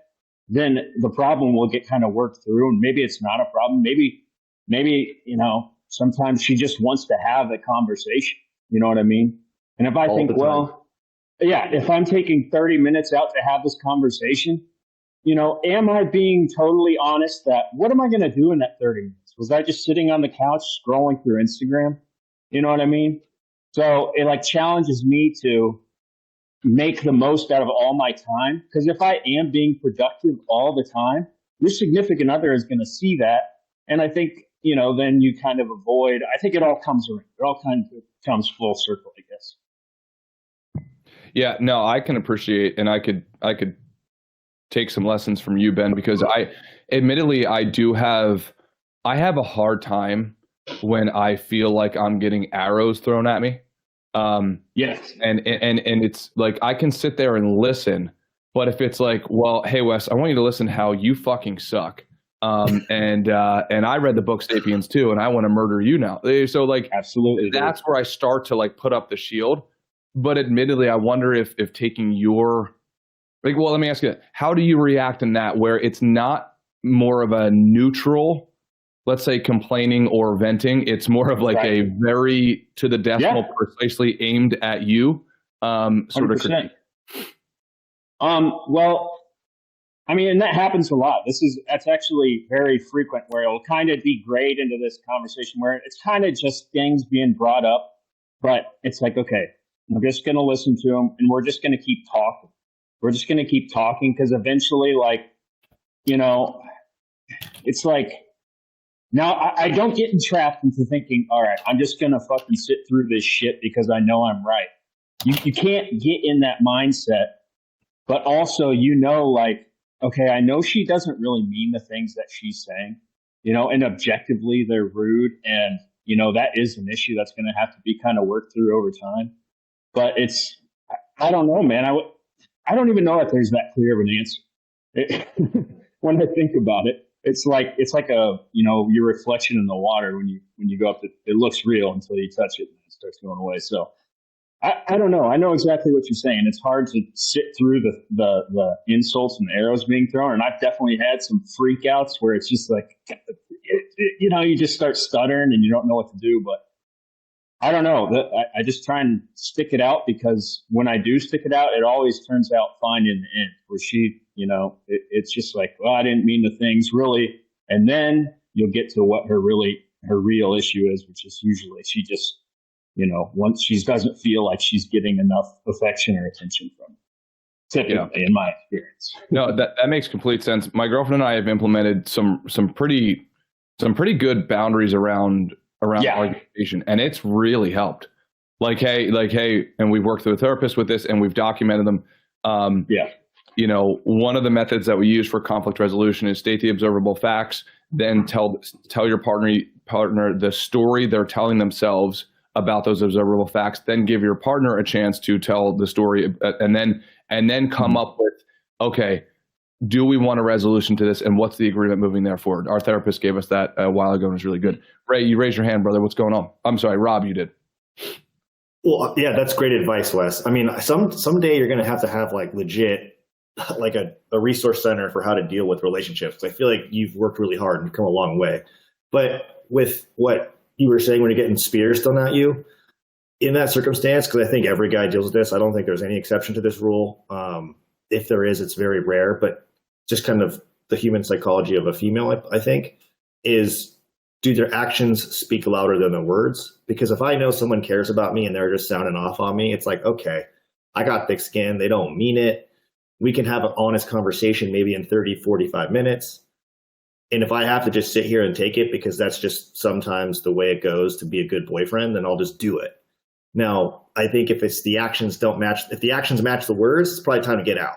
then the problem will get kind of worked through. And maybe it's not a problem. Maybe, sometimes she just wants to have a conversation. You know what I mean? And if I think, if I'm taking 30 minutes out to have this conversation, am I being totally honest that what am I going to do in that 30 minutes? Was I just sitting on the couch scrolling through Instagram? You know what I mean? So it like challenges me to make the most out of all my time. Because if I am being productive all the time, your significant other is going to see that. And I think, then you kind of avoid, I think it all comes around. It all kind of comes full circle, I guess. Yeah, no, I can appreciate, and I could take some lessons from you, Ben, because I have a hard time when I feel like I'm getting arrows thrown at me. Yes. And it's like, I can sit there and listen, but if it's like, well, hey Wes, I want you to listen how you fucking suck. And I read the book Sapiens too, and I want to murder you now. So like, absolutely, that's where I start to like put up the shield. But admittedly, I wonder if taking your, like, well, let me ask you, how do you react in that where it's not more of a neutral, let's say complaining or venting, it's more of like a very to the decimal precisely aimed at you sort of critique? Well, I mean, and that happens a lot. That's actually very frequent where it'll kind of degrade into this conversation where it's kind of just things being brought up, but it's like, okay, I'm just going to listen to them and we're just going to keep talking. We're just going to keep talking because eventually, like, it's like, now I don't get entrapped into thinking, all right, I'm just going to fucking sit through this shit because I know I'm right. You can't get in that mindset, but also, like, okay, I know she doesn't really mean the things that she's saying, and objectively they're rude. And, that is an issue that's going to have to be kind of worked through over time. But I don't know, man. I don't even know if there's that clear of an answer. When I think about it, it's like a, your reflection in the water when you go up, it looks real until you touch it and it starts going away. So I don't know. I know exactly what you're saying. It's hard to sit through the insults and arrows being thrown. And I've definitely had some freakouts where it's just like, you just start stuttering and you don't know what to do. But I don't know. I just try and stick it out because when I do stick it out, it always turns out fine in the end. Where she, it's just like, well, I didn't mean the things really. And then you'll get to what her real issue is, which is usually she just, once she doesn't feel like she's getting enough affection or attention from it, typically, in my experience. No, that makes complete sense. My girlfriend and I have implemented some pretty good boundaries around argumentation, and it's really helped. Like, hey, and we've worked through a therapist with this, and we've documented them. One of the methods that we use for conflict resolution is state the observable facts, then tell your partner the story they're telling themselves about those observable facts, then give your partner a chance to tell the story, and then come up with, okay, do we want a resolution to this, and what's the agreement moving there forward? Our therapist gave us that a while ago, and it's really good. Ray, you raised your hand, brother. What's going on? I'm sorry, Rob, you did. Well, yeah, that's great advice, Wes. I mean, someday you're going to have like legit, like a resource center for how to deal with relationships. I feel like you've worked really hard and come a long way. But with what you were saying when you're getting spears thrown at you, in that circumstance, because I think every guy deals with this, I don't think there's any exception to this rule. If there is, it's very rare, but just kind of the human psychology of a female, I think, is do their actions speak louder than their words? Because if I know someone cares about me and they're just sounding off on me, it's like, okay, I got thick skin. They don't mean it. We can have an honest conversation maybe in 30, 45 minutes. And if I have to just sit here and take it because that's just sometimes the way it goes to be a good boyfriend, then I'll just do it. Now, I think if it's the actions don't match, if the actions match the words, it's probably time to get out.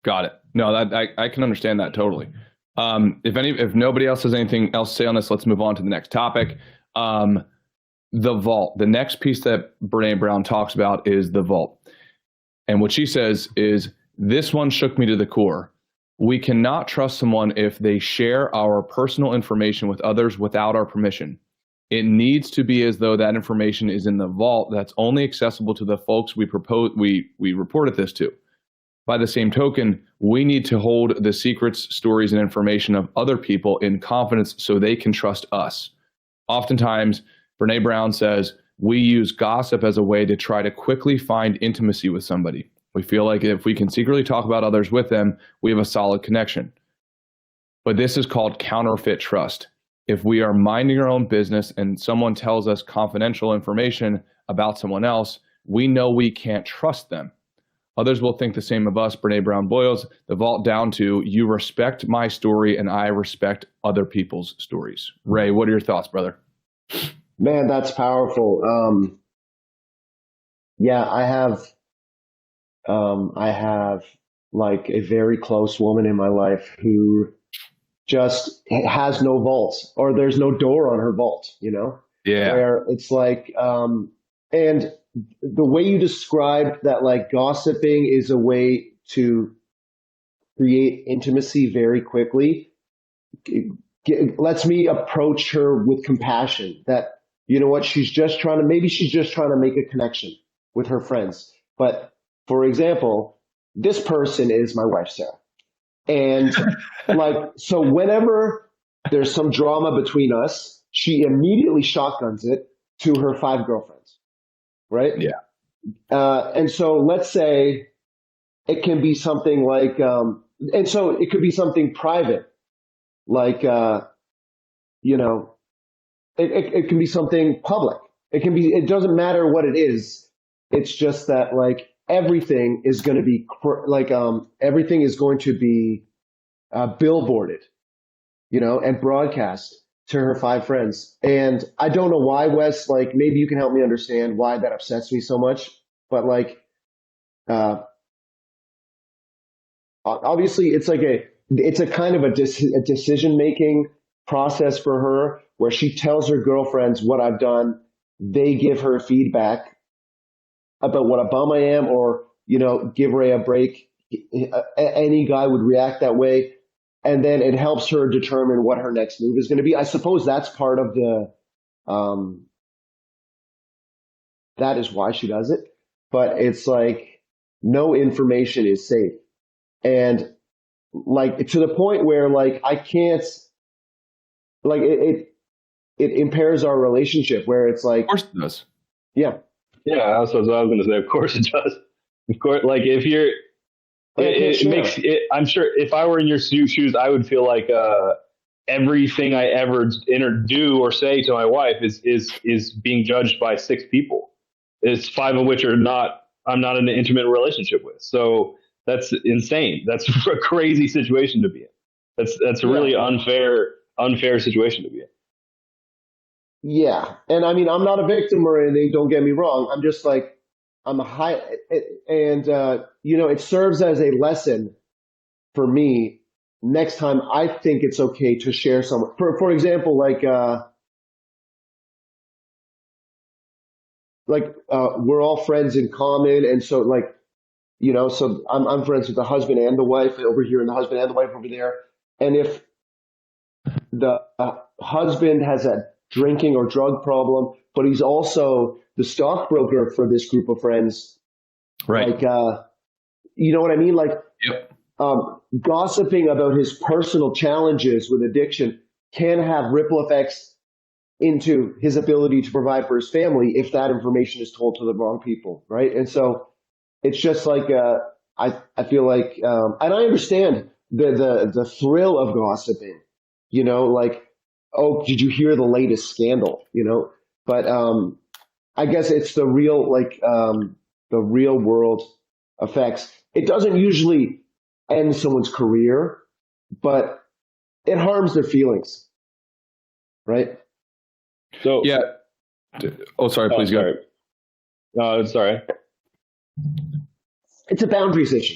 Got it. No, I can understand that totally. If nobody else has anything else to say on this, let's move on to the next topic. The vault. The next piece that Brene Brown talks about is the vault. And what she says is, this one shook me to the core. We cannot trust someone if they share our personal information with others without our permission. It needs to be as though that information is in the vault that's only accessible to the folks we reported this to. By the same token, we need to hold the secrets, stories, and information of other people in confidence so they can trust us. Oftentimes, Brene Brown says, we use gossip as a way to try to quickly find intimacy with somebody. We feel like if we can secretly talk about others with them, we have a solid connection. But this is called counterfeit trust. If we are minding our own business and someone tells us confidential information about someone else, we know we can't trust them. Others will think the same of us. Brene Brown boils the vault down to, you respect my story and I respect other people's stories. Ray, what are your thoughts, brother? Man, that's powerful. Yeah, I have like a very close woman in my life who just has no vault, or there's no door on her vault, you know? Yeah. Where it's like, and the way you described that, like, gossiping is a way to create intimacy very quickly, lets me approach her with compassion that, you know what, she's just trying to make a connection with her friends. But for example, this person is my wife, Sarah. And like, so whenever there's some drama between us, she immediately shotguns it to her 5 girlfriends. Right? Yeah. And so let's say it can be something like, and so it could be something private, like, you know, it can be something public. It doesn't matter what it is. It's just that, like, everything is going to be everything is going to be billboarded, you know, and broadcast to her 5 friends. And I don't know why, Wes, like, maybe you can help me understand why that upsets me so much. But like, obviously it's like it's a kind of a decision-making process for her where she tells her girlfriends what I've done. They give her feedback about what a bum I am, or, you know, give Ray a break. Any guy would react that way. And then it helps her determine what her next move is going to be. I suppose that's part of the, that is why she does it. But it's like, no information is safe. And like, to the point where, like, I can't, like, it impairs our relationship, where it's like, of course it does. Yeah. Yeah, that's what I was going to say. Of course it does. Of course, like, if you're, it makes it, I'm sure if I were in your shoes, I would feel like everything I ever do or say to my wife is being judged by 6 people. It's 5 of which I'm not in an intimate relationship with. So that's insane. That's a crazy situation to be in. That's a really unfair situation to be in. Yeah. And I mean, I'm not a victim or anything, don't get me wrong. I'm just like, I'm a high, and you know, it serves as a lesson for me. Next time, I think it's okay to share some. For example, like we're all friends in common, and so, like, you know, so I'm friends with the husband and the wife over here, and the husband and the wife over there. And if the husband has a drinking or drug problem, but he's also the stockbroker for this group of friends, right? Like, you know what I mean? Like, yep. Gossiping about his personal challenges with addiction can have ripple effects into his ability to provide for his family if that information is told to the wrong people, right? And so it's just like I feel like, and I understand the thrill of gossiping, you know, like, oh, did you hear the latest scandal, you know? But I guess it's the real world effects. It doesn't usually end someone's career, but it harms their feelings, right? So yeah. Oh, sorry. Please go. No, sorry. It's a boundaries issue.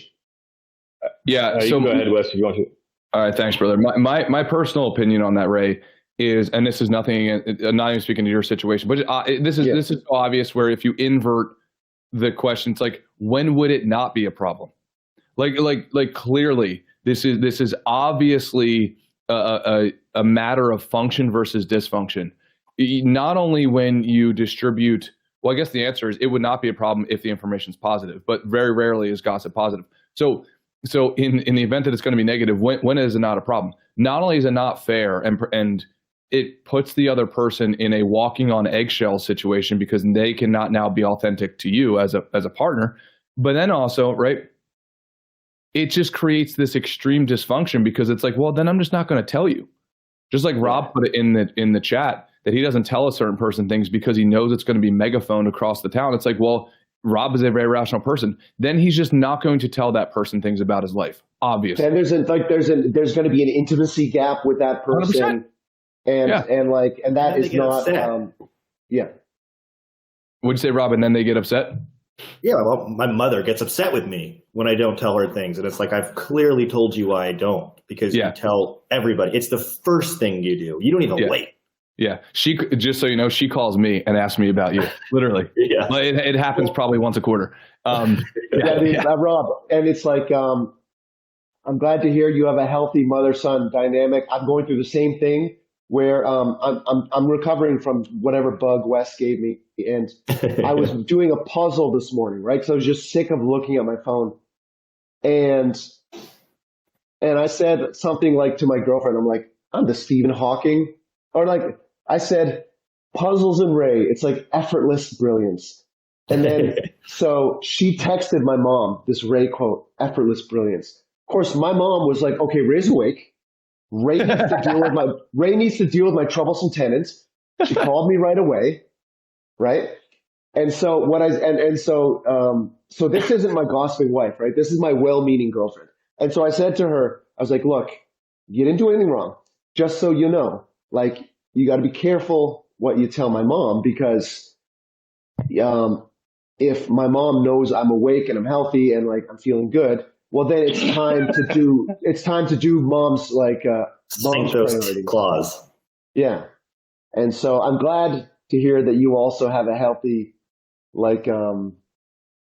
Yeah. You so can go ahead, Wes, if you want to. All right, thanks, brother. My personal opinion on that, Ray, is, and this is nothing, not even speaking to your situation, but this is so obvious. Where if you invert the question, it's like, when would it not be a problem? Like clearly, this is obviously a matter of function versus dysfunction. Not only when you distribute. Well, I guess the answer is it would not be a problem if the information is positive, but very rarely is gossip positive. So in the event that it's going to be negative, when is it not a problem? Not only is it not fair, and it puts the other person in a walking on eggshell situation because they cannot now be authentic to you as a partner, but then also, right, it just creates this extreme dysfunction because it's like, well, then I'm just not going to tell you. Just like Rob put it in the chat, that he doesn't tell a certain person things because he knows it's going to be megaphoned across the town. It's like, well, Rob is a very rational person. Then he's just not going to tell that person things about his life, obviously. And there's going to be an intimacy gap with that person, 100%. and that is not. Yeah. Would you say, Rob? And then they get upset? Yeah, well, my mother gets upset with me when I don't tell her things, and it's like, I've clearly told you why I don't, because you tell everybody. It's the first thing you do. You don't even wait. Yeah, she, just so you know, she calls me and asks me about you. Literally, it happens probably once a quarter. Rob, and it's like, I'm glad to hear you have a healthy mother-son dynamic. I'm going through the same thing where I'm recovering from whatever bug Wes gave me, and I was doing a puzzle this morning, right? So I was just sick of looking at my phone, and I said something like to my girlfriend, I'm like, I'm the Stephen Hawking, or like. I said, puzzles and Ray, it's like effortless brilliance. And then, so she texted my mom this Ray quote, effortless brilliance. Of course, my mom was like, okay, Ray's awake. Ray needs to deal with my troublesome tenants. She called me right away. Right. And so so this isn't my gossiping wife, right? This is my well-meaning girlfriend. And so I said to her, I was like, look, you didn't do anything wrong. Just so you know, like, you got to be careful what you tell my mom, because if my mom knows I'm awake and I'm healthy and like I'm feeling good, well, then it's time to do mom's mom's priorities. Clause. Yeah, and so I'm glad to hear that you also have a healthy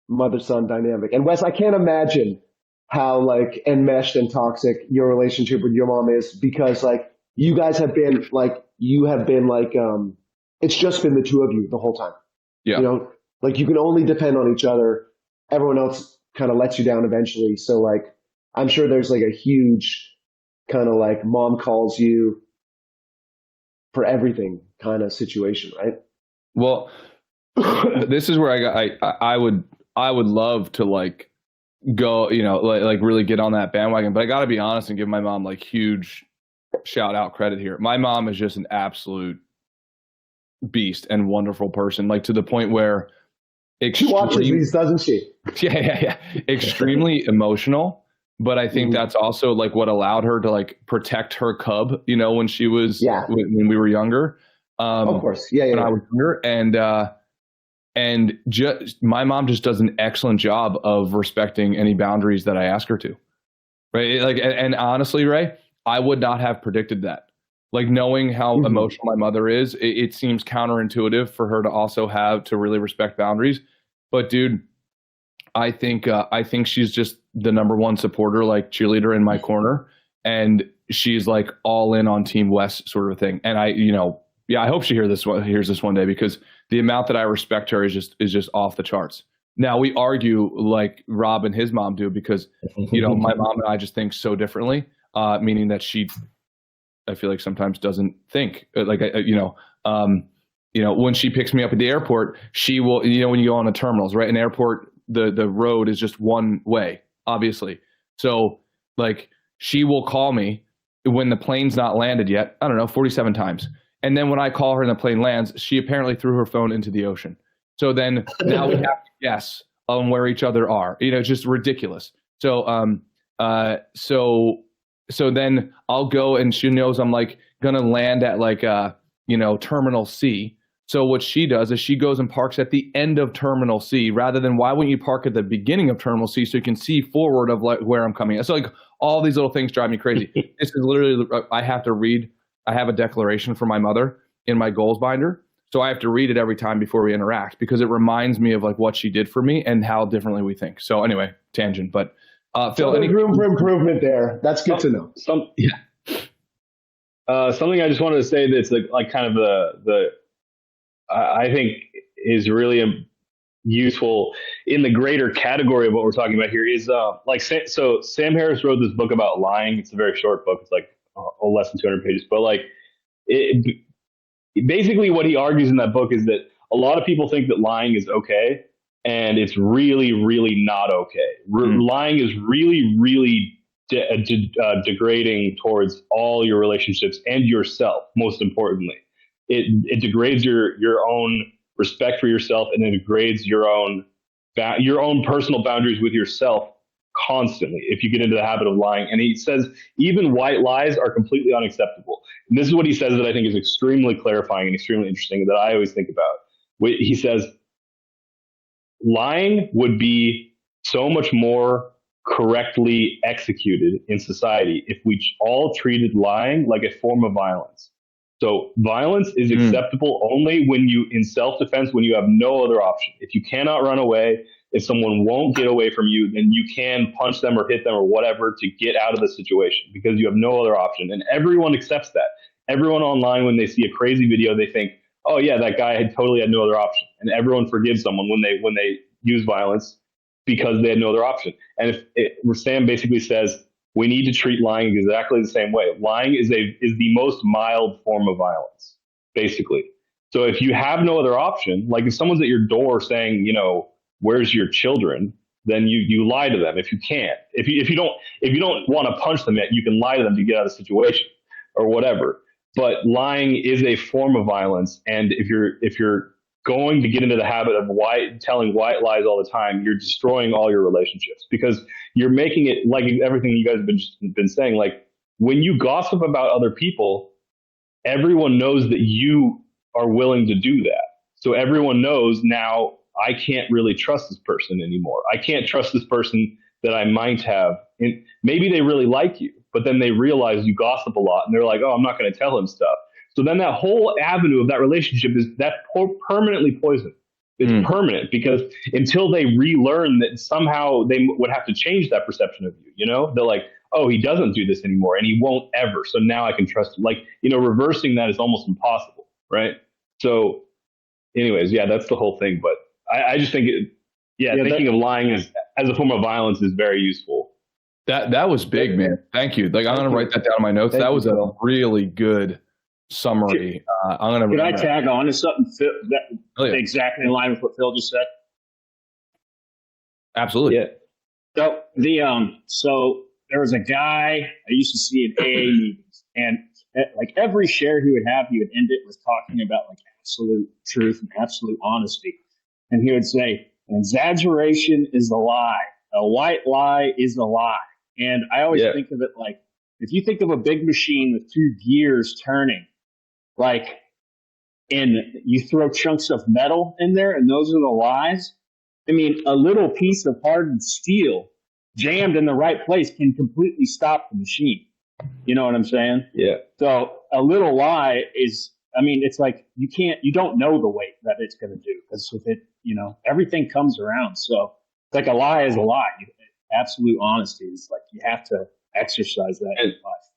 mother-son dynamic. And Wes, I can't imagine how enmeshed and toxic your relationship with your mom is, because you guys have been it's just been the two of you the whole time. Yeah. You know, you can only depend on each other. Everyone else kind of lets you down eventually. So I'm sure there's a huge kind of mom calls you for everything kind of situation, right? Well, this is where I would love to go, really get on that bandwagon, but I got to be honest and give my mom huge shout out credit here. My mom is just an absolute beast and wonderful person, to the point where she watches these, doesn't she? Yeah. Extremely emotional, but I think that's also what allowed her to protect her cub, when she was when we were younger. Of course, when I was younger, and just my mom just does an excellent job of respecting any boundaries that I ask her to. Right, and honestly, Ray, I would not have predicted that. Knowing how emotional my mother is, it seems counterintuitive for her to also have to really respect boundaries. But dude, I think she's just the number one supporter, cheerleader in my corner, and she's all in on Team West sort of thing. And I hope she hears this one day, because the amount that I respect her is just off the charts. Now we argue like Rob and his mom do, because my mom and I just think so differently. Meaning that she I feel like sometimes doesn't think when she picks me up at the airport, she will, when you go on the terminals, right? An airport, the road is just one way, obviously. So like she will call me when the plane's not landed yet, I don't know, 47 times. And then when I call her and the plane lands, she apparently threw her phone into the ocean. So then now we have to guess on where each other are. It's just ridiculous. So so then I'll go and she knows I'm like gonna land at like Terminal C. So what she does is she goes and parks at the end of Terminal C rather than why wouldn't you park at the beginning of Terminal C so you can see forward of like where I'm coming. So like all these little things drive me crazy. This is literally, I have to read. I have a declaration for my mother in my goals binder. So I have to read it every time before we interact because it reminds me of like what she did for me and how differently we think. So anyway, tangent, but Phil, any room for improvement there. That's good to know. Something I just wanted to say that's like kind of the I think is really useful in the greater category of what we're talking about here is so Sam Harris wrote this book about lying. It's a very short book. It's like less than 200 pages, but like basically what he argues in that book is that a lot of people think that lying is okay, and it's really, really not okay. Lying is really, really degrading towards all your relationships and yourself. Most importantly, it degrades your own respect for yourself, and it degrades your own personal boundaries with yourself constantly if you get into the habit of lying. And he says even white lies are completely unacceptable. And this is what he says that I think is extremely clarifying and extremely interesting that I always think about. He says lying would be so much more correctly executed in society if we all treated lying like a form of violence. So violence is acceptable only when in self-defense, when you have no other option. If you cannot run away, if someone won't get away from you, then you can punch them or hit them or whatever to get out of the situation because you have no other option. And everyone accepts that. Everyone online, when they see a crazy video, they think, oh yeah, that guy totally had no other option. And everyone forgives someone when they use violence because they had no other option. And Sam basically says, we need to treat lying exactly the same way. Lying is the most mild form of violence, basically. So if you have no other option, like if someone's at your door saying, where's your children, then you lie to them if you can't. If you don't want to punch them yet, you can lie to them to get out of the situation or whatever. But lying is a form of violence, and if you're going to get into the habit of telling white lies all the time, you're destroying all your relationships because you're making it like everything you guys have been saying. Like when you gossip about other people, everyone knows that you are willing to do that. So everyone knows now I can't really trust this person anymore. I can't trust this person that I might have. And maybe they really like you, but then they realize you gossip a lot and they're like, oh, I'm not going to tell him stuff. So then that whole avenue of that relationship that's permanently poisoned. It's permanent because until they relearn that somehow they would have to change that perception of you, they're like, oh, he doesn't do this anymore and he won't ever. So now I can trust him. Like, reversing that is almost impossible. Right. So anyways, yeah, that's the whole thing. But I just think thinking of lying as a form of violence is very useful. That was big, man. Thank you. Like I'm going to write that down in my notes. That was a really good summary. Can I tag on to something exactly in line with what Phil just said? Absolutely. Yeah. So there was a guy I used to see at AA meetings, and like every share he would end it with talking about like absolute truth and absolute honesty. And he would say, an exaggeration is a lie. A white lie is a lie. And I always think of it like, if you think of a big machine with two gears turning, like, and you throw chunks of metal in there and those are the lies. I mean, a little piece of hardened steel jammed in the right place can completely stop the machine. You know what I'm saying? Yeah. So a little lie is, it's like you don't know the weight that it's going to do because with it, everything comes around. So it's like a lie is a lie. Absolute honesty is like you have to exercise that in life.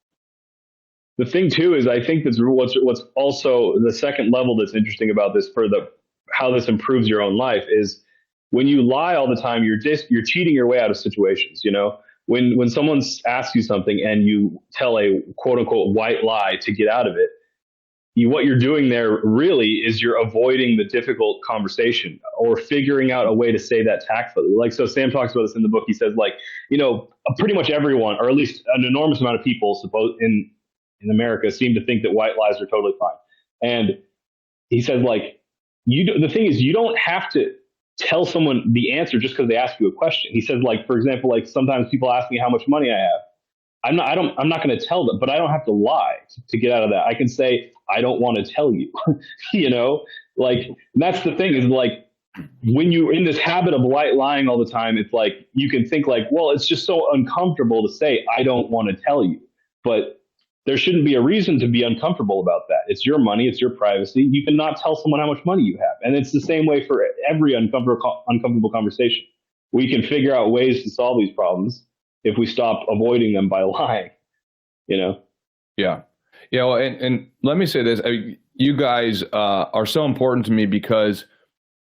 The thing too is I think that's what's also the second level that's interesting about this how this improves your own life is when you lie all the time, you're cheating your way out of situations. when someone asks you something and you tell a quote unquote white lie to get out of it, what you're doing there really is you're avoiding the difficult conversation or figuring out a way to say that tactfully. Like, so Sam talks about this in the book. He says, like, pretty much everyone, or at least an enormous amount of people in America seem to think that white lies are totally fine. And he says, like, the thing is, you don't have to tell someone the answer just because they ask you a question. He says, like, for example, like sometimes people ask me how much money I have. I'm not going to tell them, but I don't have to lie to get out of that. I can say, I don't want to tell you, like, that's the thing is, like, when you're in this habit of white lying all the time, it's like, you can think like, well, it's just so uncomfortable to say, I don't want to tell you, but there shouldn't be a reason to be uncomfortable about that. It's your money. It's your privacy. You cannot tell someone how much money you have. And it's the same way for every uncomfortable conversation. We can figure out ways to solve these problems if we stop avoiding them by lying, Yeah. Yeah. Well, and let me say this. You guys are so important to me because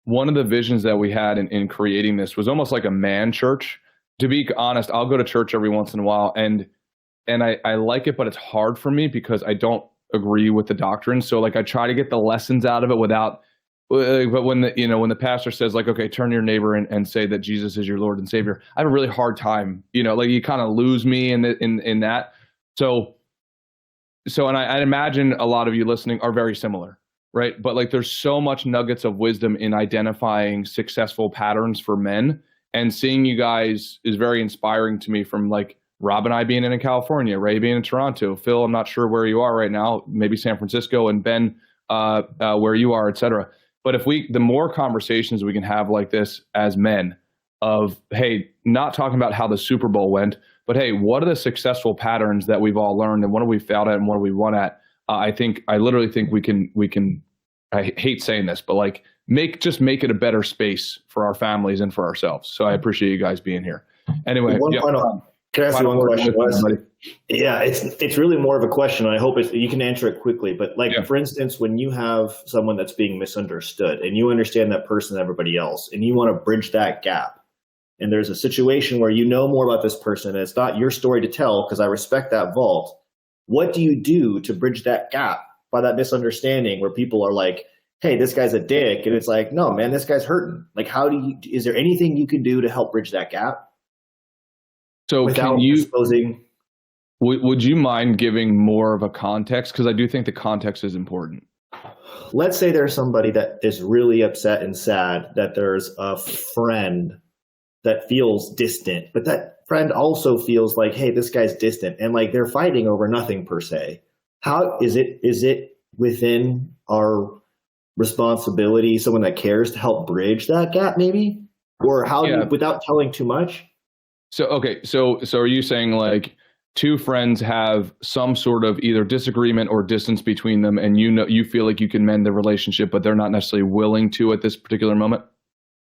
one of the visions that we had in creating this was almost like a man church. To be honest, I'll go to church every once in a while and I like it, but it's hard for me because I don't agree with the doctrine. So like I try to get the lessons out of it without, but when the pastor says like, okay, turn to your neighbor and say that Jesus is your Lord and Savior, I have a really hard time, like you kind of lose me in that. So, and I imagine a lot of you listening are very similar, right? But like, there's so much nuggets of wisdom in identifying successful patterns for men, and seeing you guys is very inspiring to me, from like Rob and I being in California, Ray being in Toronto, Phil, I'm not sure where you are right now, maybe San Francisco, and Ben, where you are, et cetera. But the more conversations we can have like this as men of, hey, not talking about how the Super Bowl went, but hey, what are the successful patterns that we've all learned, and what have we failed at, and what do we won at? I literally think we can, I hate saying this, but like make it a better space for our families and for ourselves. So I appreciate you guys being here. Anyway, can I ask you one question? Yeah, it's really more of a question. I hope you can answer it quickly. But for instance, when you have someone that's being misunderstood and you understand that person than everybody else, and you want to bridge that gap, and there's a situation where you know more about this person, and it's not your story to tell because I respect that vault, what do you do to bridge that gap by that misunderstanding where people are like, hey, this guy's a dick, and it's like, no, man, this guy's hurting. Like, is there anything you can do to help bridge that gap? So would you mind giving more of a context? Because I do think the context is important. Let's say there's somebody that is really upset and sad that there's a friend that feels distant, but that friend also feels like, hey, this guy's distant, and like they're fighting over nothing per se. How is it within our responsibility, someone that cares, to help bridge that gap maybe? Or without telling too much? So, okay. So are you saying like two friends have some sort of either disagreement or distance between them, and you feel like you can mend the relationship, but they're not necessarily willing to at this particular moment?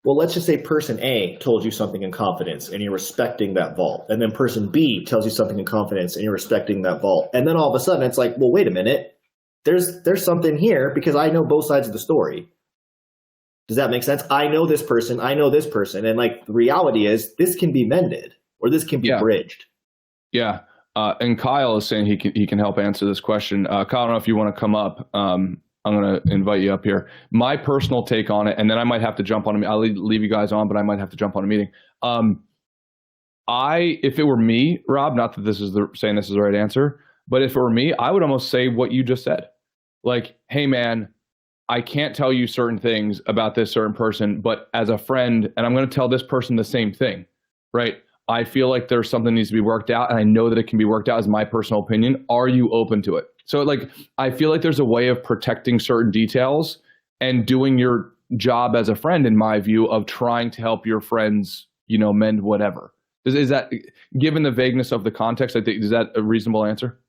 Well, let's just say person A told you something in confidence and you're respecting that vault. And then person B tells you something in confidence and you're respecting that vault. And then all of a sudden it's like, well, wait a minute. There's something here because I know both sides of the story. Does that make sense? I know this person. And like the reality is this can be mended or this can be bridged. Yeah. And Kyle is saying he can help answer this question. Kyle, I don't know if you want to come up. I'm going to invite you up here. My personal take on it, and then I might have to jump on I'll leave you guys on, but I might have to jump on a meeting. If it were me, Rob, not that this is saying this is the right answer, but if it were me, I would almost say what you just said. Like, hey man, I can't tell you certain things about this certain person, but as a friend, and I'm going to tell this person the same thing, right? I feel like there's something that needs to be worked out, and I know that it can be worked out, is my personal opinion. Are you open to it? So like, I feel like there's a way of protecting certain details and doing your job as a friend, in my view, of trying to help your friends, mend whatever. Is that, given the vagueness of the context, I think, is that a reasonable answer?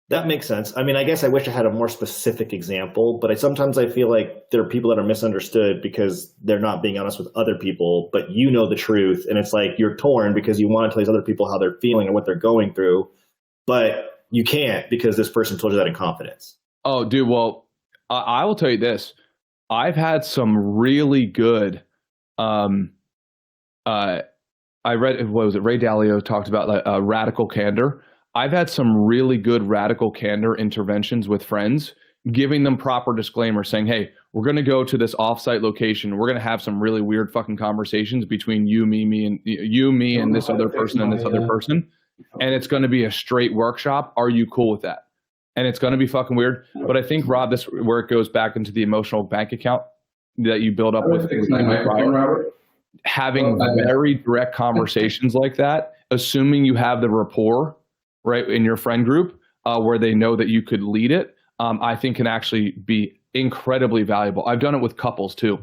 That makes sense. I mean, I guess I wish I had a more specific example, but sometimes I feel like there are people that are misunderstood because they're not being honest with other people, but you know the truth. And it's like you're torn because you want to tell these other people how they're feeling and what they're going through, but you can't because this person told you that in confidence. Oh, dude. Well, I will tell you this. I've had some really good I read, what was it? Ray Dalio talked about like, radical candor. I've had some really good radical candor interventions with friends, giving them proper disclaimers saying, hey, we're going to go to this offsite location. We're going to have some really weird fucking conversations between you, me, and this other person and this other person. And it's going to be a straight workshop. Are you cool with that? And it's going to be fucking weird. But I think, Rob, this where it goes back into the emotional bank account that you build up with having very direct conversations like that, assuming you have the rapport, right, in your friend group where they know that you could lead it, I think can actually be incredibly valuable. I've done it with couples too.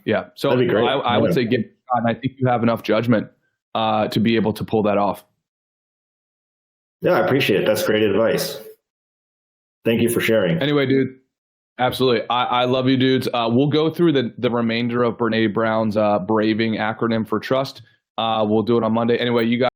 Yeah. So I would say give it a shot, and I think you have enough judgment to be able to pull that off. Yeah, I appreciate it. That's great advice. Thank you for sharing. Anyway, dude, absolutely. I love you, dudes. We'll go through the remainder of Brene Brown's braving acronym for trust. We'll do it on Monday. Anyway, you guys.